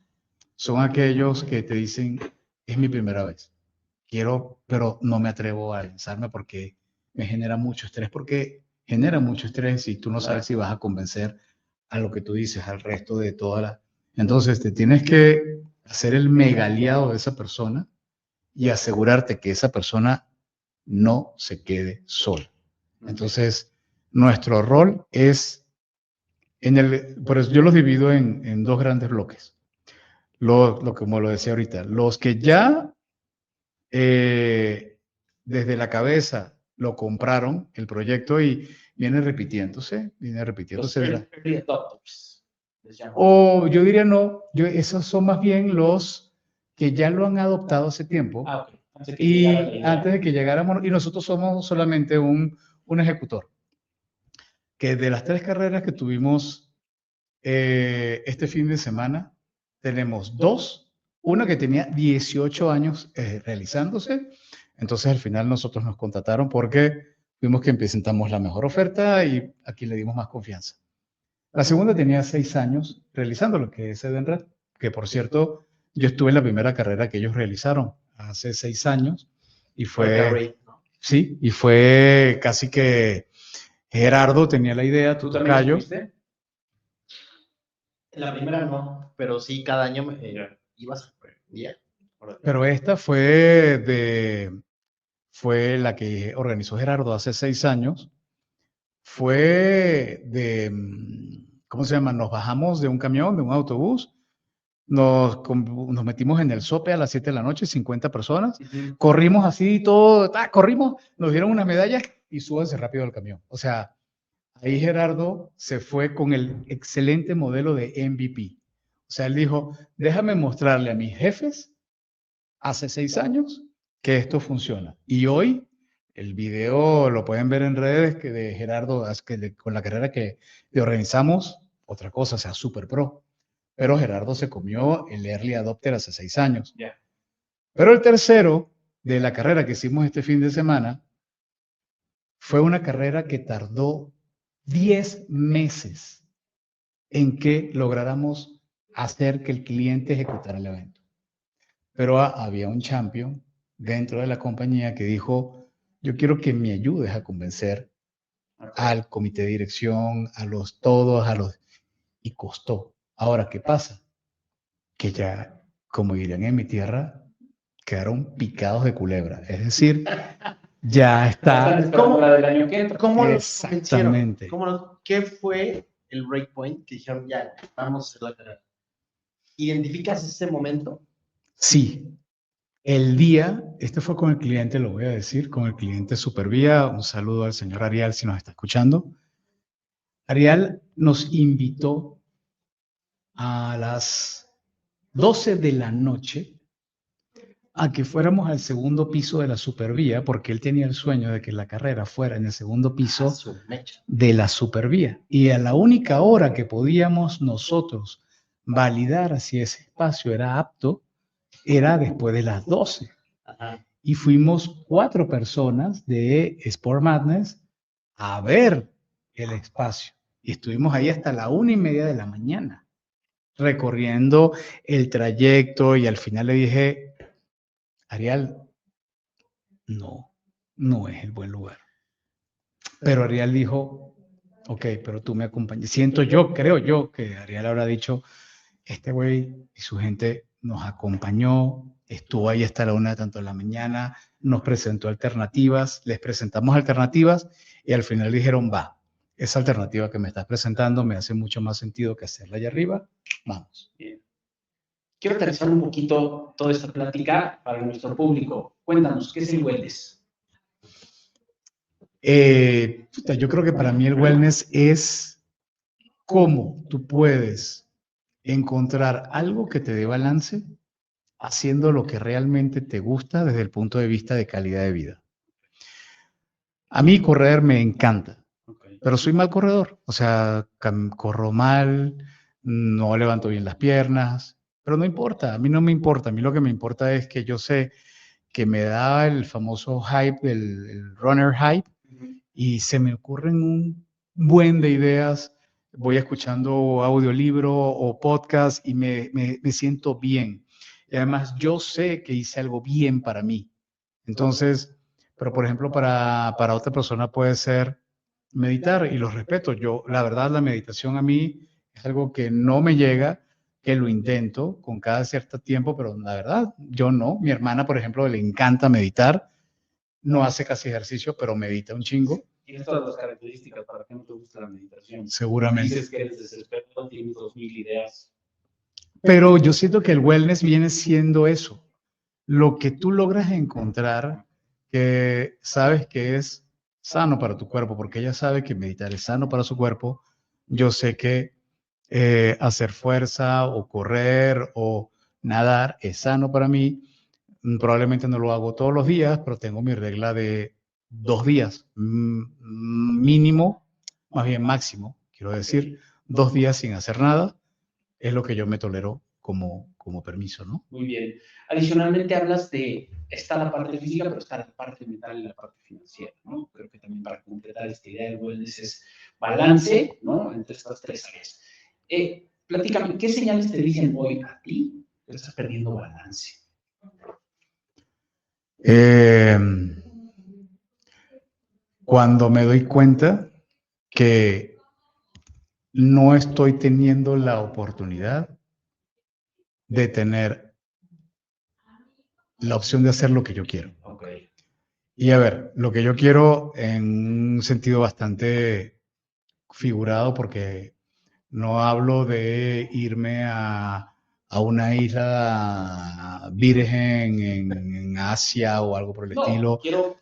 son aquellos que te dicen, es mi primera vez, quiero, pero no me atrevo a lanzarme porque me genera mucho estrés, porque genera mucho estrés y tú no sabes si vas a convencer a lo que tú dices, al resto de toda la... Entonces te tienes que hacer el mega aliado de esa persona y asegurarte que esa persona no se quede sola. Entonces, nuestro rol es, por eso yo los divido en 2 grandes bloques. Como lo decía ahorita, los que ya desde la cabeza lo compraron, el proyecto, y viene repitiéndose. Los early adopters. O yo diría no, esos son más bien los que ya lo han adoptado hace tiempo. Okay. Antes de que llegáramos, y nosotros somos solamente un ejecutor. Que de las 3 carreras que tuvimos este fin de semana, tenemos 2. Una que tenía 18 años realizándose. Entonces al final nosotros nos contrataron porque vimos que presentamos la mejor oferta y aquí le dimos más confianza. La segunda tenía 6 años realizándolo, que es Edenred, que por cierto, yo estuve en la primera carrera que ellos realizaron hace 6 años y fue, sí, y fue casi que Gerardo tenía la idea, ¿Tú también Cayo. fuiste? La primera no, pero sí, cada año ibas a día. Pero esta fue la que organizó Gerardo hace 6 años. Fue ¿cómo se llama? Nos bajamos de un camión, de un autobús, nos metimos en el Sope a las 7 de la noche, 50 personas, corrimos así, corrimos, nos dieron unas medallas y súbanse rápido al camión. O sea, ahí Gerardo se fue con el excelente modelo de MVP. O sea, él dijo, déjame mostrarle a mis jefes hace 6 años que esto funciona. Y hoy el video lo pueden ver en redes que de Gerardo, con la carrera que le organizamos, otra cosa, o sea, super pro. Pero Gerardo se comió el early adopter hace 6 años. Yeah. Pero el tercero de la carrera que hicimos este fin de semana fue una carrera que tardó 10 meses en que lográramos hacer que el cliente ejecutara el evento. Pero había un champion dentro de la compañía que dijo, yo quiero que me ayudes a convencer al comité de dirección, y costó. Ahora, ¿qué pasa? Que ya, como dirían en mi tierra, quedaron picados de culebra. Es decir, ya está. ¿Cómo la del año que entra? ¿Cómo Exactamente. ¿Qué fue el breakpoint que dijeron, ya, vamos a hacer la carrera? ¿Identificas ese momento? Sí. El día, este fue con el cliente, lo voy a decir, con el cliente Supervía. Un saludo al señor Ariel si nos está escuchando. Ariel nos invitó a las 12 de la noche a que fuéramos al segundo piso de la Supervía, porque él tenía el sueño de que la carrera fuera en el segundo piso de la Supervía. Y a la única hora que podíamos nosotros validar si ese espacio era apto, era después de las 12. Ajá. Y fuimos 4 personas de Sport Madness a ver el espacio. Y estuvimos ahí hasta la 1:30 de la mañana. recorriendo el trayecto y al final le dije, Ariel, no es el buen lugar. Pero Ariel dijo, ok, pero tú me acompañas. Creo yo que Ariel habrá dicho, este güey y su gente nos acompañó, estuvo ahí hasta la 1 tanto de la mañana, nos presentó alternativas, les presentamos alternativas y al final dijeron, va, esa alternativa que me estás presentando me hace mucho más sentido que hacerla allá arriba, vamos. Bien. Quiero aterrizar un poquito toda esta plática para nuestro público. Cuéntanos, ¿qué es el wellness? Yo creo que para mí el wellness es cómo tú puedes encontrar algo que te dé balance haciendo lo que realmente te gusta desde el punto de vista de calidad de vida. A mí correr me encanta, pero soy mal corredor. O sea, corro mal, no levanto bien las piernas, pero no importa, a mí no me importa. A mí lo que me importa es que yo sé que me da el famoso hype, el runner hype, y se me ocurren un buen de ideas. Voy escuchando audiolibro o podcast y me siento bien. Y además yo sé que hice algo bien para mí. Entonces, pero por ejemplo, para otra persona puede ser meditar y lo respeto. Yo, la verdad, la meditación a mí es algo que no me llega, que lo intento con cada cierto tiempo, pero la verdad, yo no. Mi hermana, por ejemplo, le encanta meditar. No hace casi ejercicio, pero medita un chingo. Tienes todas las características para que no te guste la meditación. Seguramente. Dices que eres desesperado, tienes 2000 ideas. Pero yo siento que el wellness viene siendo eso. Lo que tú logras encontrar que sabes que es sano para tu cuerpo, porque ella sabe que meditar es sano para su cuerpo. Yo sé que hacer fuerza o correr o nadar es sano para mí. Probablemente no lo hago todos los días, pero tengo mi regla de 2 días mínimo, más bien máximo, quiero decir, 2 días sin hacer nada es lo que yo me tolero como permiso, ¿no? Muy bien. Adicionalmente hablas de, está la parte física, pero está la parte mental y la parte financiera, ¿no? Creo que también para completar esta idea del wellness es balance, ¿no? Entre estas 3 áreas. Platícame, ¿qué señales te dicen hoy a ti que estás perdiendo balance? Cuando me doy cuenta que no estoy teniendo la oportunidad de tener la opción de hacer lo que yo quiero. Okay. Y a ver, lo que yo quiero en un sentido bastante figurado, porque no hablo de irme a una isla virgen en Asia o algo por el estilo. Quiero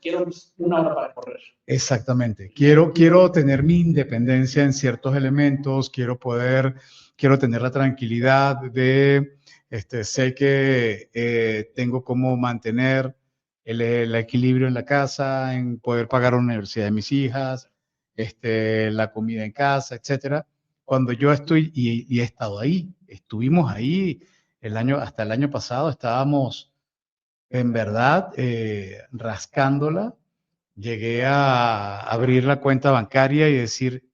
1 hora para correr. Exactamente. Quiero tener mi independencia en ciertos elementos, quiero tener la tranquilidad de, sé que tengo cómo mantener el equilibrio en la casa, en poder pagar la universidad de mis hijas, la comida en casa, etcétera. Cuando yo estoy, y he estado ahí, estuvimos ahí hasta el año pasado, estábamos en verdad rascándola. Llegué a abrir la cuenta bancaria y decir,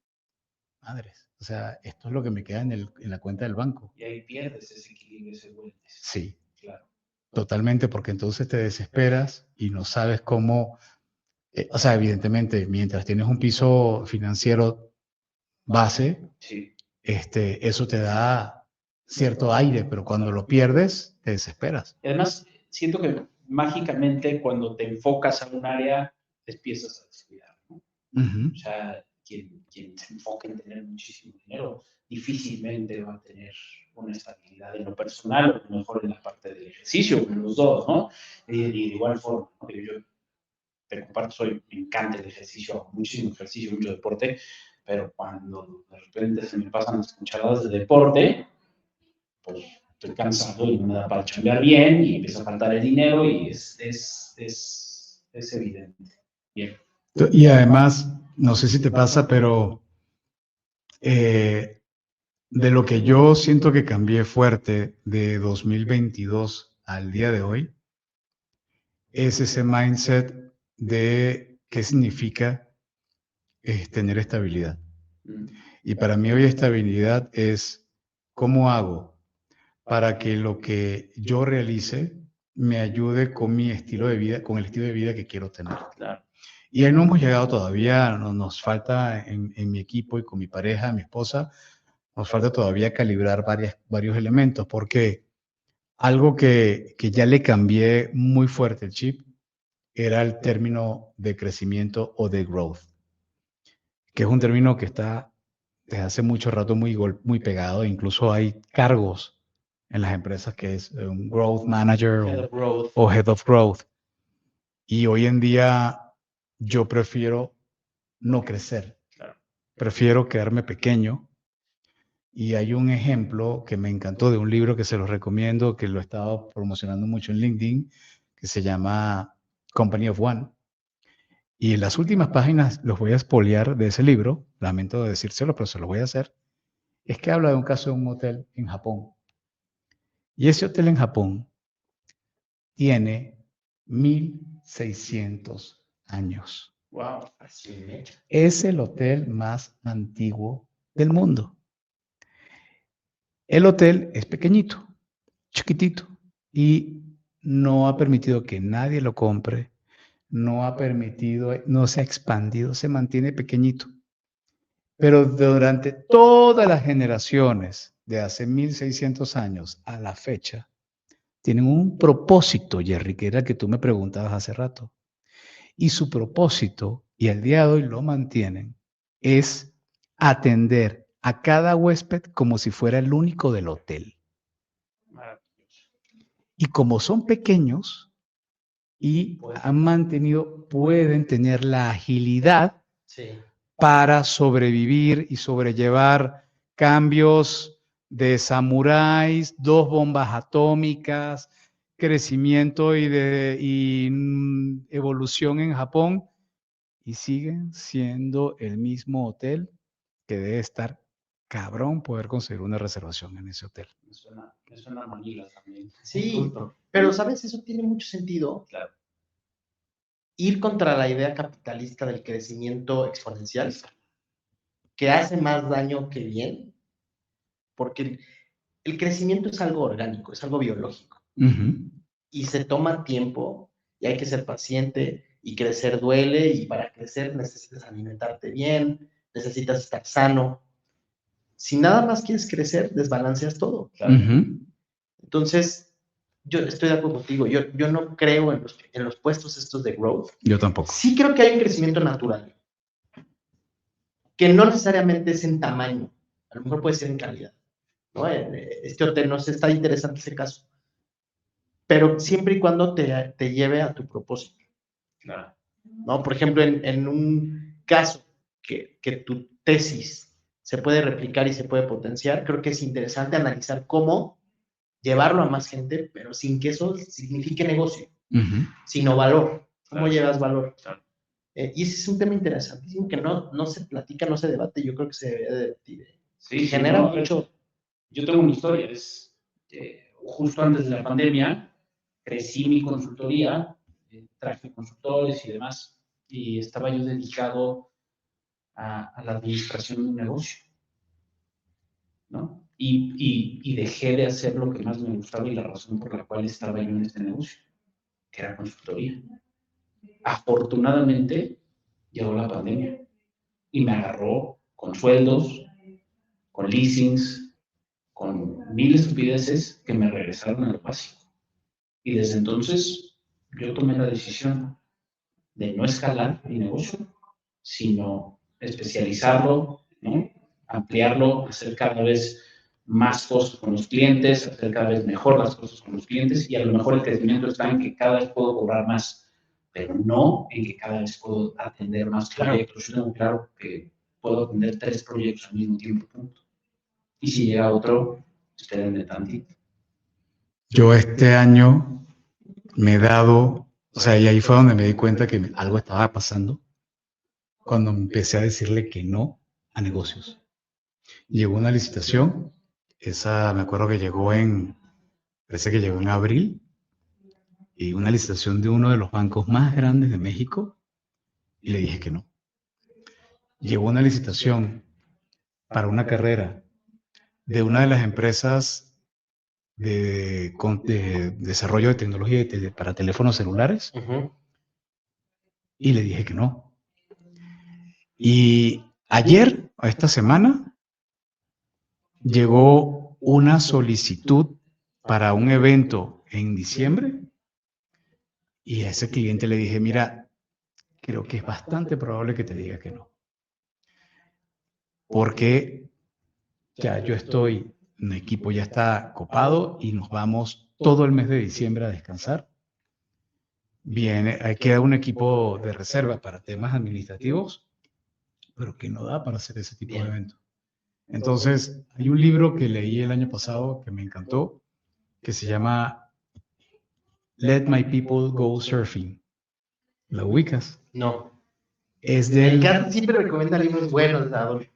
madres, o sea, esto es lo que me queda en la cuenta del banco. Y ahí pierdes ese equilibrio, ese wellness. Sí, claro. Totalmente, porque entonces te desesperas y no sabes cómo, o sea, evidentemente, mientras tienes un piso financiero base, sí. Eso te da cierto aire, pero cuando lo pierdes, te desesperas. Y además, siento que mágicamente cuando te enfocas a un área, te empiezas a descuidar, ¿no? O sea, quien se enfoca en tener muchísimo dinero, difícilmente va a tener una estabilidad en lo personal, o a lo mejor en la parte del ejercicio, en los dos, ¿no? Y de igual forma, ¿no? Yo te comparto, me encanta el ejercicio, muchísimo ejercicio, mucho deporte, pero cuando de repente se me pasan las cucharadas de deporte, pues estoy cansado y no me da para chambear bien y empieza a faltar el dinero y es evidente. Bien. Y además, no sé si te pasa, pero de lo que yo siento que cambié fuerte de 2022 al día de hoy, es ese mindset de qué significa tener estabilidad. Y para mí hoy estabilidad es cómo hago para que lo que yo realice me ayude con mi estilo de vida, con el estilo de vida que quiero tener. Claro. Y ahí no hemos llegado todavía, nos falta en mi equipo y con mi pareja, mi esposa, nos falta todavía calibrar varios elementos, porque algo que ya le cambié muy fuerte el chip era el término de crecimiento o de growth, que es un término que está desde hace mucho rato muy pegado. Incluso hay cargos en las empresas que es un growth manager Head of growth. o head of growth. Y hoy en día yo prefiero no crecer, Claro. prefiero quedarme pequeño. Y hay un ejemplo que me encantó de un libro que se los recomiendo, que lo he estado promocionando mucho en LinkedIn, que se llama Company of One. Y en las últimas páginas los voy a espolear de ese libro, lamento decírselo, pero se lo voy a hacer, es que habla de un caso de un hotel en Japón. Y ese hotel en Japón tiene 1600 años. Wow. Es el hotel más antiguo del mundo. El hotel es pequeñito, chiquitito, y no ha permitido que nadie lo compre, no se ha expandido, se mantiene pequeñito. Pero durante todas las generaciones de hace 1600 años a la fecha, tienen un propósito, Jerry, que era el que tú me preguntabas hace rato. Y su propósito, y al día de hoy lo mantienen, es atender a cada huésped como si fuera el único del hotel. Maravilloso. Y como son pequeños y pueden tener la agilidad para sobrevivir y sobrellevar cambios de samuráis, 2 bombas atómicas, crecimiento y evolución en Japón, y siguen siendo el mismo hotel que debe estar cabrón poder conseguir una reservación en ese hotel. Me suena a Manila también. Sí, Justo. pero ¿sabes? Eso tiene mucho sentido. Claro. Ir contra la idea capitalista del crecimiento exponencial, que hace más daño que bien, porque el crecimiento es algo orgánico, es algo biológico, y se toma tiempo, y hay que ser paciente, y crecer duele, y para crecer necesitas alimentarte bien, necesitas estar sano. Si nada más quieres crecer, desbalanceas todo. Claro. Entonces, yo estoy de acuerdo contigo, yo no creo en los puestos estos de growth. Yo tampoco. Sí creo que hay un crecimiento natural, que no necesariamente es en tamaño, a lo mejor puede ser en calidad, ¿no? Este hotel, no sé, está interesante ese caso, pero siempre y cuando te lleve a tu propósito, Claro. ¿no? Por ejemplo, en un caso que tu tesis se puede replicar y se puede potenciar, creo que es interesante analizar cómo llevarlo a más gente, pero sin que eso signifique negocio, sino valor. ¿Cómo Claro. llevas valor? Claro. Y ese es un tema interesantísimo que no se platica, no se debate. Yo creo que se debe debatir. Sí, Genera no, mucho. Yo tengo una historia. Justo antes de la pandemia, crecí mi consultoría, traje consultores y demás, y estaba yo dedicado a la administración de un negocio, ¿no? Y dejé de hacer lo que más me gustaba y la razón por la cual estaba yo en este negocio, que era consultoría. Afortunadamente, llegó la pandemia y me agarró con sueldos, con leasings, con mil estupideces que me regresaron a lo básico. Y desde entonces yo tomé la decisión de no escalar mi negocio, sino especializarlo, ¿no? Ampliarlo, hacer cada vez más cosas con los clientes, hacer cada vez mejor las cosas con los clientes, y a lo mejor el crecimiento está en que cada vez puedo cobrar más, pero no en que cada vez puedo atender más proyectos. Yo tengo claro que puedo atender 3 proyectos al mismo tiempo, punto. Y si llega otro, espérenme tantito. Yo este año me he dado, o sea, y ahí fue donde me di cuenta que algo estaba pasando, cuando empecé a decirle que no a negocios. Llegó una licitación, esa me acuerdo que parece que llegó en abril, y una licitación de uno de los bancos más grandes de México, y le dije que no. Llegó una licitación para una carrera de una de las empresas de desarrollo de tecnología para teléfonos celulares y le dije que no. Y ayer, o esta semana, llegó una solicitud para un evento en diciembre y a ese cliente le dije, mira, creo que es bastante probable que te diga que no. Porque ya yo estoy, mi equipo ya está copado y nos vamos todo el mes de diciembre a descansar. Queda un equipo de reserva para temas administrativos, pero que no da para hacer ese tipo de eventos. Entonces, hay un libro que leí el año pasado que me encantó, que se llama Let My People Go Surfing. ¿La ubicas? No. Es Me del, encanta, siempre recomienda libros buenos, Adolfo.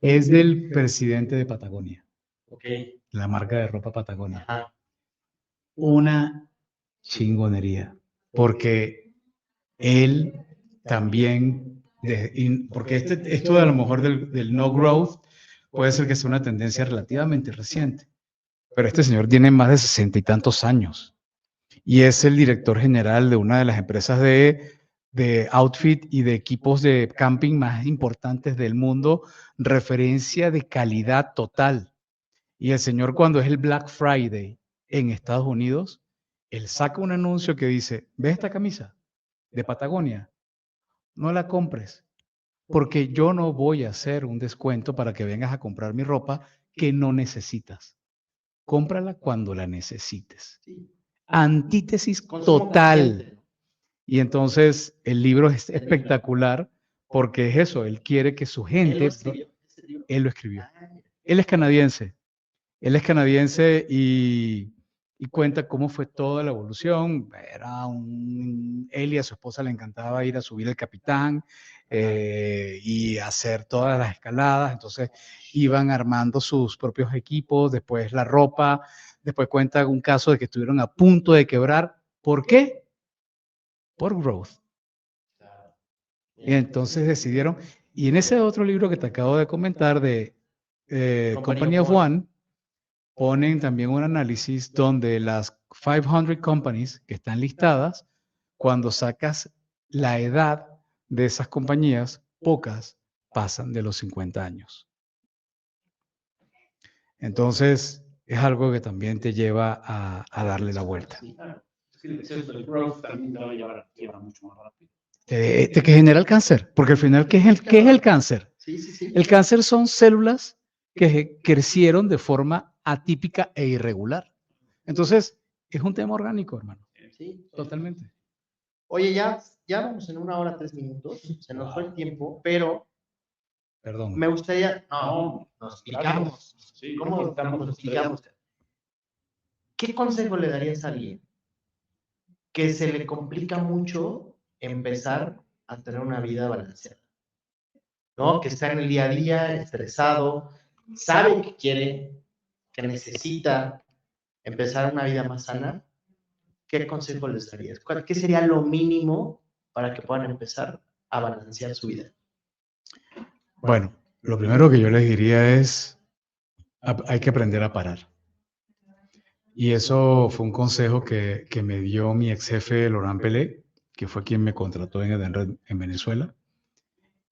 es del presidente de Patagonia, Ok. la marca de ropa Patagonia. Ajá. Una chingonería, porque él también, porque esto de a lo mejor del no growth puede ser que sea una tendencia relativamente reciente, pero este señor tiene más de 60 y tantos años y es el director general de una de las empresas de outfit y de equipos de camping más importantes del mundo, referencia de calidad total. Y el señor, cuando es el Black Friday en Estados Unidos, él saca un anuncio que dice, ¿ves esta camisa de Patagonia? No la compres, porque yo no voy a hacer un descuento para que vengas a comprar mi ropa que no necesitas. Cómprala cuando la necesites. Antítesis Consumo total. consciente. Y entonces el libro es espectacular porque es eso, él quiere que su gente... Él lo escribió. Él es canadiense. Él es canadiense y cuenta cómo fue toda la evolución. Él y a su esposa le encantaba ir a subir el Capitán y hacer todas las escaladas. Entonces iban armando sus propios equipos, después la ropa. Después cuenta un caso de que estuvieron a punto de quebrar. ¿Por qué? Por growth. Y entonces decidieron. Y en ese otro libro que te acabo de comentar de Company of One, ponen también un análisis donde las 500 companies que están listadas, cuando sacas la edad de esas compañías, pocas pasan de los 50 años. Entonces, es algo que también te lleva a darle la vuelta. El growth también te va a llevar mucho más rápido. Que genera el cáncer, porque al final, ¿qué es el cáncer? Sí. El cáncer son células que crecieron de forma atípica e irregular. Entonces, es un tema orgánico, hermano. Sí. Totalmente. Oye, ya vamos en 1 hora 3 minutos. Se nos fue el tiempo, pero Perdón. me gustaría... No, nos explicamos. Sí, ¿Cómo nos explicamos? ¿Qué consejo le darías a alguien que se le complica mucho empezar a tener una vida balanceada? ¿No? Que está en el día a día, estresado, sabe que quiere, que necesita empezar una vida más sana. ¿Qué consejo les darías? ¿Qué sería lo mínimo para que puedan empezar a balancear su vida? Bueno, lo primero que yo les diría es, hay que aprender a parar. Y eso fue un consejo que me dio mi ex jefe, Laurent Pelé, que fue quien me contrató en Edenred en Venezuela.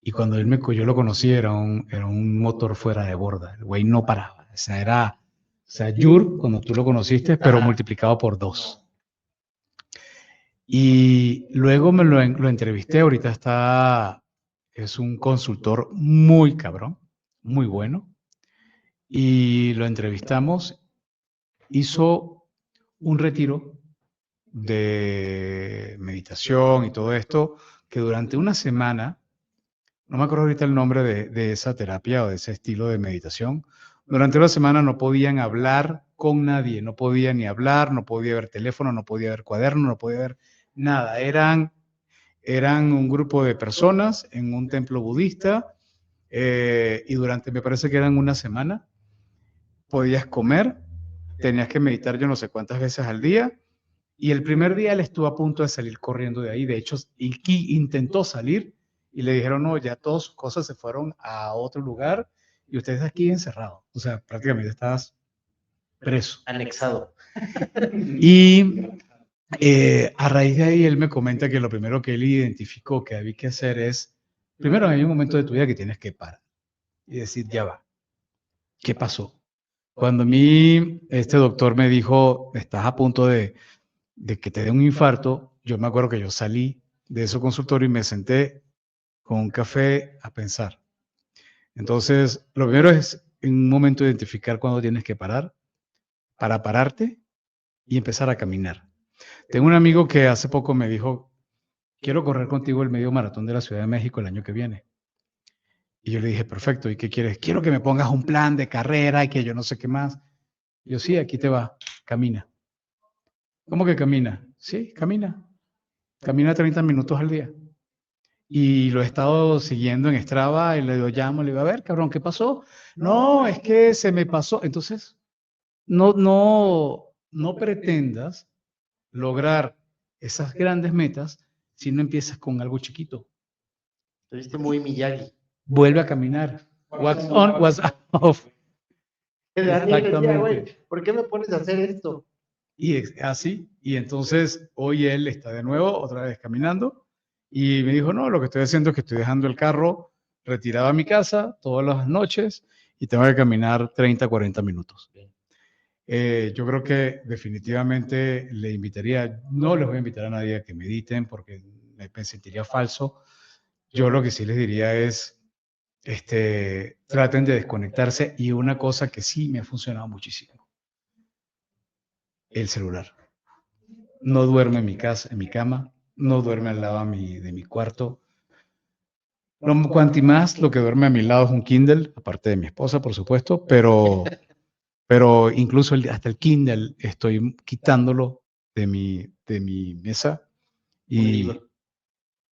Y cuando yo lo conocí, era un motor fuera de borda. El güey no paraba. O sea, Yur, cuando tú lo conociste, pero multiplicado por 2. Y luego me lo entrevisté. Ahorita es un consultor muy cabrón, muy bueno. Y lo entrevistamos. Hizo un retiro de meditación y todo esto, que durante una semana, no me acuerdo ahorita el nombre de esa terapia o de ese estilo de meditación, durante una semana no podían hablar con nadie, no podía ni hablar, no podía ver teléfono, no podía ver cuaderno, no podía ver nada. Eran un grupo de personas en un templo budista y me parece que eran una semana, podías comer, tenías que meditar yo no sé cuántas veces al día, y el primer día él estuvo a punto de salir corriendo de ahí. De hecho, intentó salir y le dijeron, no, ya todas sus cosas se fueron a otro lugar y usted está aquí encerrado. O sea, prácticamente estás preso. Anexado. Y a raíz de ahí él me comenta que lo primero que él identificó que había que hacer es, primero hay un momento de tu vida que tienes que parar y decir, ya va, ¿qué pasó? Cuando a mí este doctor me dijo, estás a punto de que te dé un infarto, yo me acuerdo que yo salí de ese consultorio y me senté con un café a pensar. Entonces, lo primero es en un momento identificar cuándo tienes que parar, para pararte y empezar a caminar. Tengo un amigo que hace poco me dijo, quiero correr contigo el medio maratón de la Ciudad de México el año que viene. Y yo le dije, perfecto, ¿y qué quieres? Quiero que me pongas un plan de carrera y que yo no sé qué más. Y yo, sí, aquí te va, camina. ¿Cómo que camina? Sí, camina. Camina 30 minutos al día. Y lo he estado siguiendo en Strava y le llamo, le digo, a ver, cabrón, ¿qué pasó? No, es que se me pasó. Entonces, no pretendas lograr esas grandes metas si no empiezas con algo chiquito. Te viste muy Miyagi. Vuelve a caminar. What's on, what's off. Daniel decía, Exactamente. güey, ¿por qué me pones a hacer esto? Y así, y entonces hoy él está de nuevo, otra vez caminando, y me dijo, no, lo que estoy haciendo es que estoy dejando el carro retirado a mi casa todas las noches y tengo que caminar 30, 40 minutos. Yo creo que definitivamente le invitaría, no les voy a invitar a nadie a que mediten porque me sentiría falso. Yo lo que sí les diría es, traten de desconectarse, y una cosa que sí me ha funcionado muchísimo, el celular. No duerme en mi casa, en mi cama, no duerme al lado de mi cuarto. Cuanti más lo que duerme a mi lado es un Kindle, aparte de mi esposa, por supuesto, pero incluso hasta el Kindle estoy quitándolo de mi mesa, y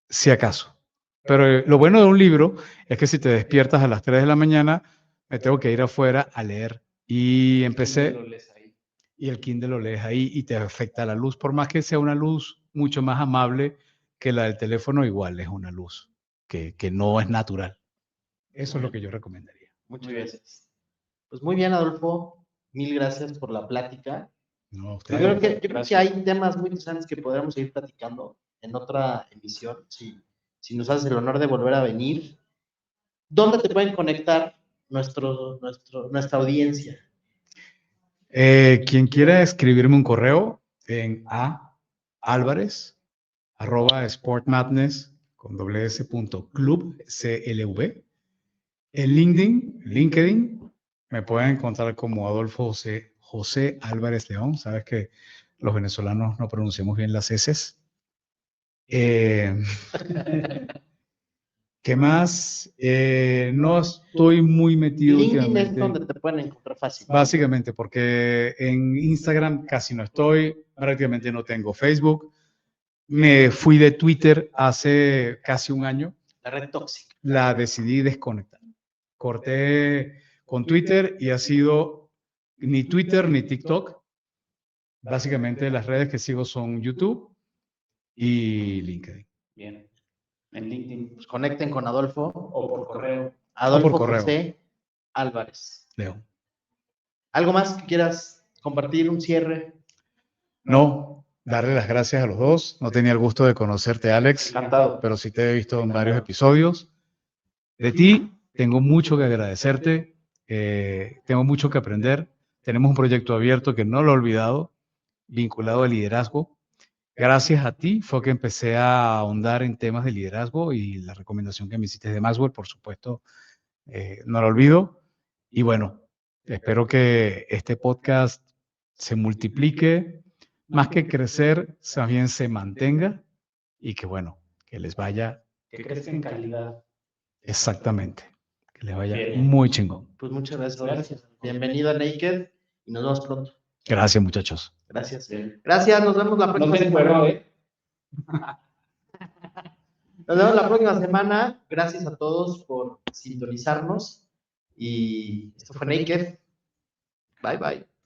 si acaso. Pero lo bueno de un libro es que si te despiertas a las 3 de la mañana, me tengo que ir afuera a leer. Y empecé, y el Kindle lo lees ahí y te afecta la luz, por más que sea una luz mucho más amable que la del teléfono, igual es una luz que no es natural. Eso es lo que yo recomendaría. Muchas gracias. Pues muy bien, Adolfo. Mil gracias por la plática. No, Yo creo que hay temas muy interesantes que podremos seguir platicando en otra emisión, si nos haces el honor de volver a venir. ¿Dónde te pueden conectar nuestra audiencia? Quien quiera escribirme un correo en @alvarez@sportmadness.club, CLV. En LinkedIn me pueden encontrar como Adolfo José Álvarez León. Sabes que los venezolanos no pronunciamos bien las S. ¿Qué más? No estoy muy metido LinkedIn últimamente. es donde te pueden encontrar fácil. Básicamente, porque en Instagram casi no estoy, prácticamente no tengo Facebook. Me fui de Twitter hace casi un año. La red tóxica. La decidí desconectar. Corté con Twitter y ha sido ni Twitter ni TikTok. Básicamente las redes que sigo son YouTube y LinkedIn. Bien. En LinkedIn. Pues conecten con Adolfo. O por correo. Adolfo por correo. José Álvarez. León. ¿Algo más que quieras compartir? ¿Un cierre? No, darle las gracias a los dos. No tenía el gusto de conocerte, Alex. Encantado. Pero sí te he visto en varios episodios. De ti tengo mucho que agradecerte. Tengo mucho que aprender. Tenemos un proyecto abierto que no lo he olvidado, vinculado al liderazgo. Gracias a ti fue que empecé a ahondar en temas de liderazgo, y la recomendación que me hiciste de Maxwell, por supuesto, no lo olvido. Y bueno, espero que este podcast se multiplique, más que crecer, también se mantenga, y que bueno, que les vaya Que crezca en calidad. exactamente, que les vaya Bien. muy chingón. Pues muchas gracias. Gracias. Bienvenido a Naked y nos vemos pronto. Gracias, muchachos. Gracias. Bien. Gracias, nos vemos la No próxima te semana. encuentro, Nos vemos la próxima semana. Gracias a todos por sintonizarnos. Y esto fue Naked. Bye, bye.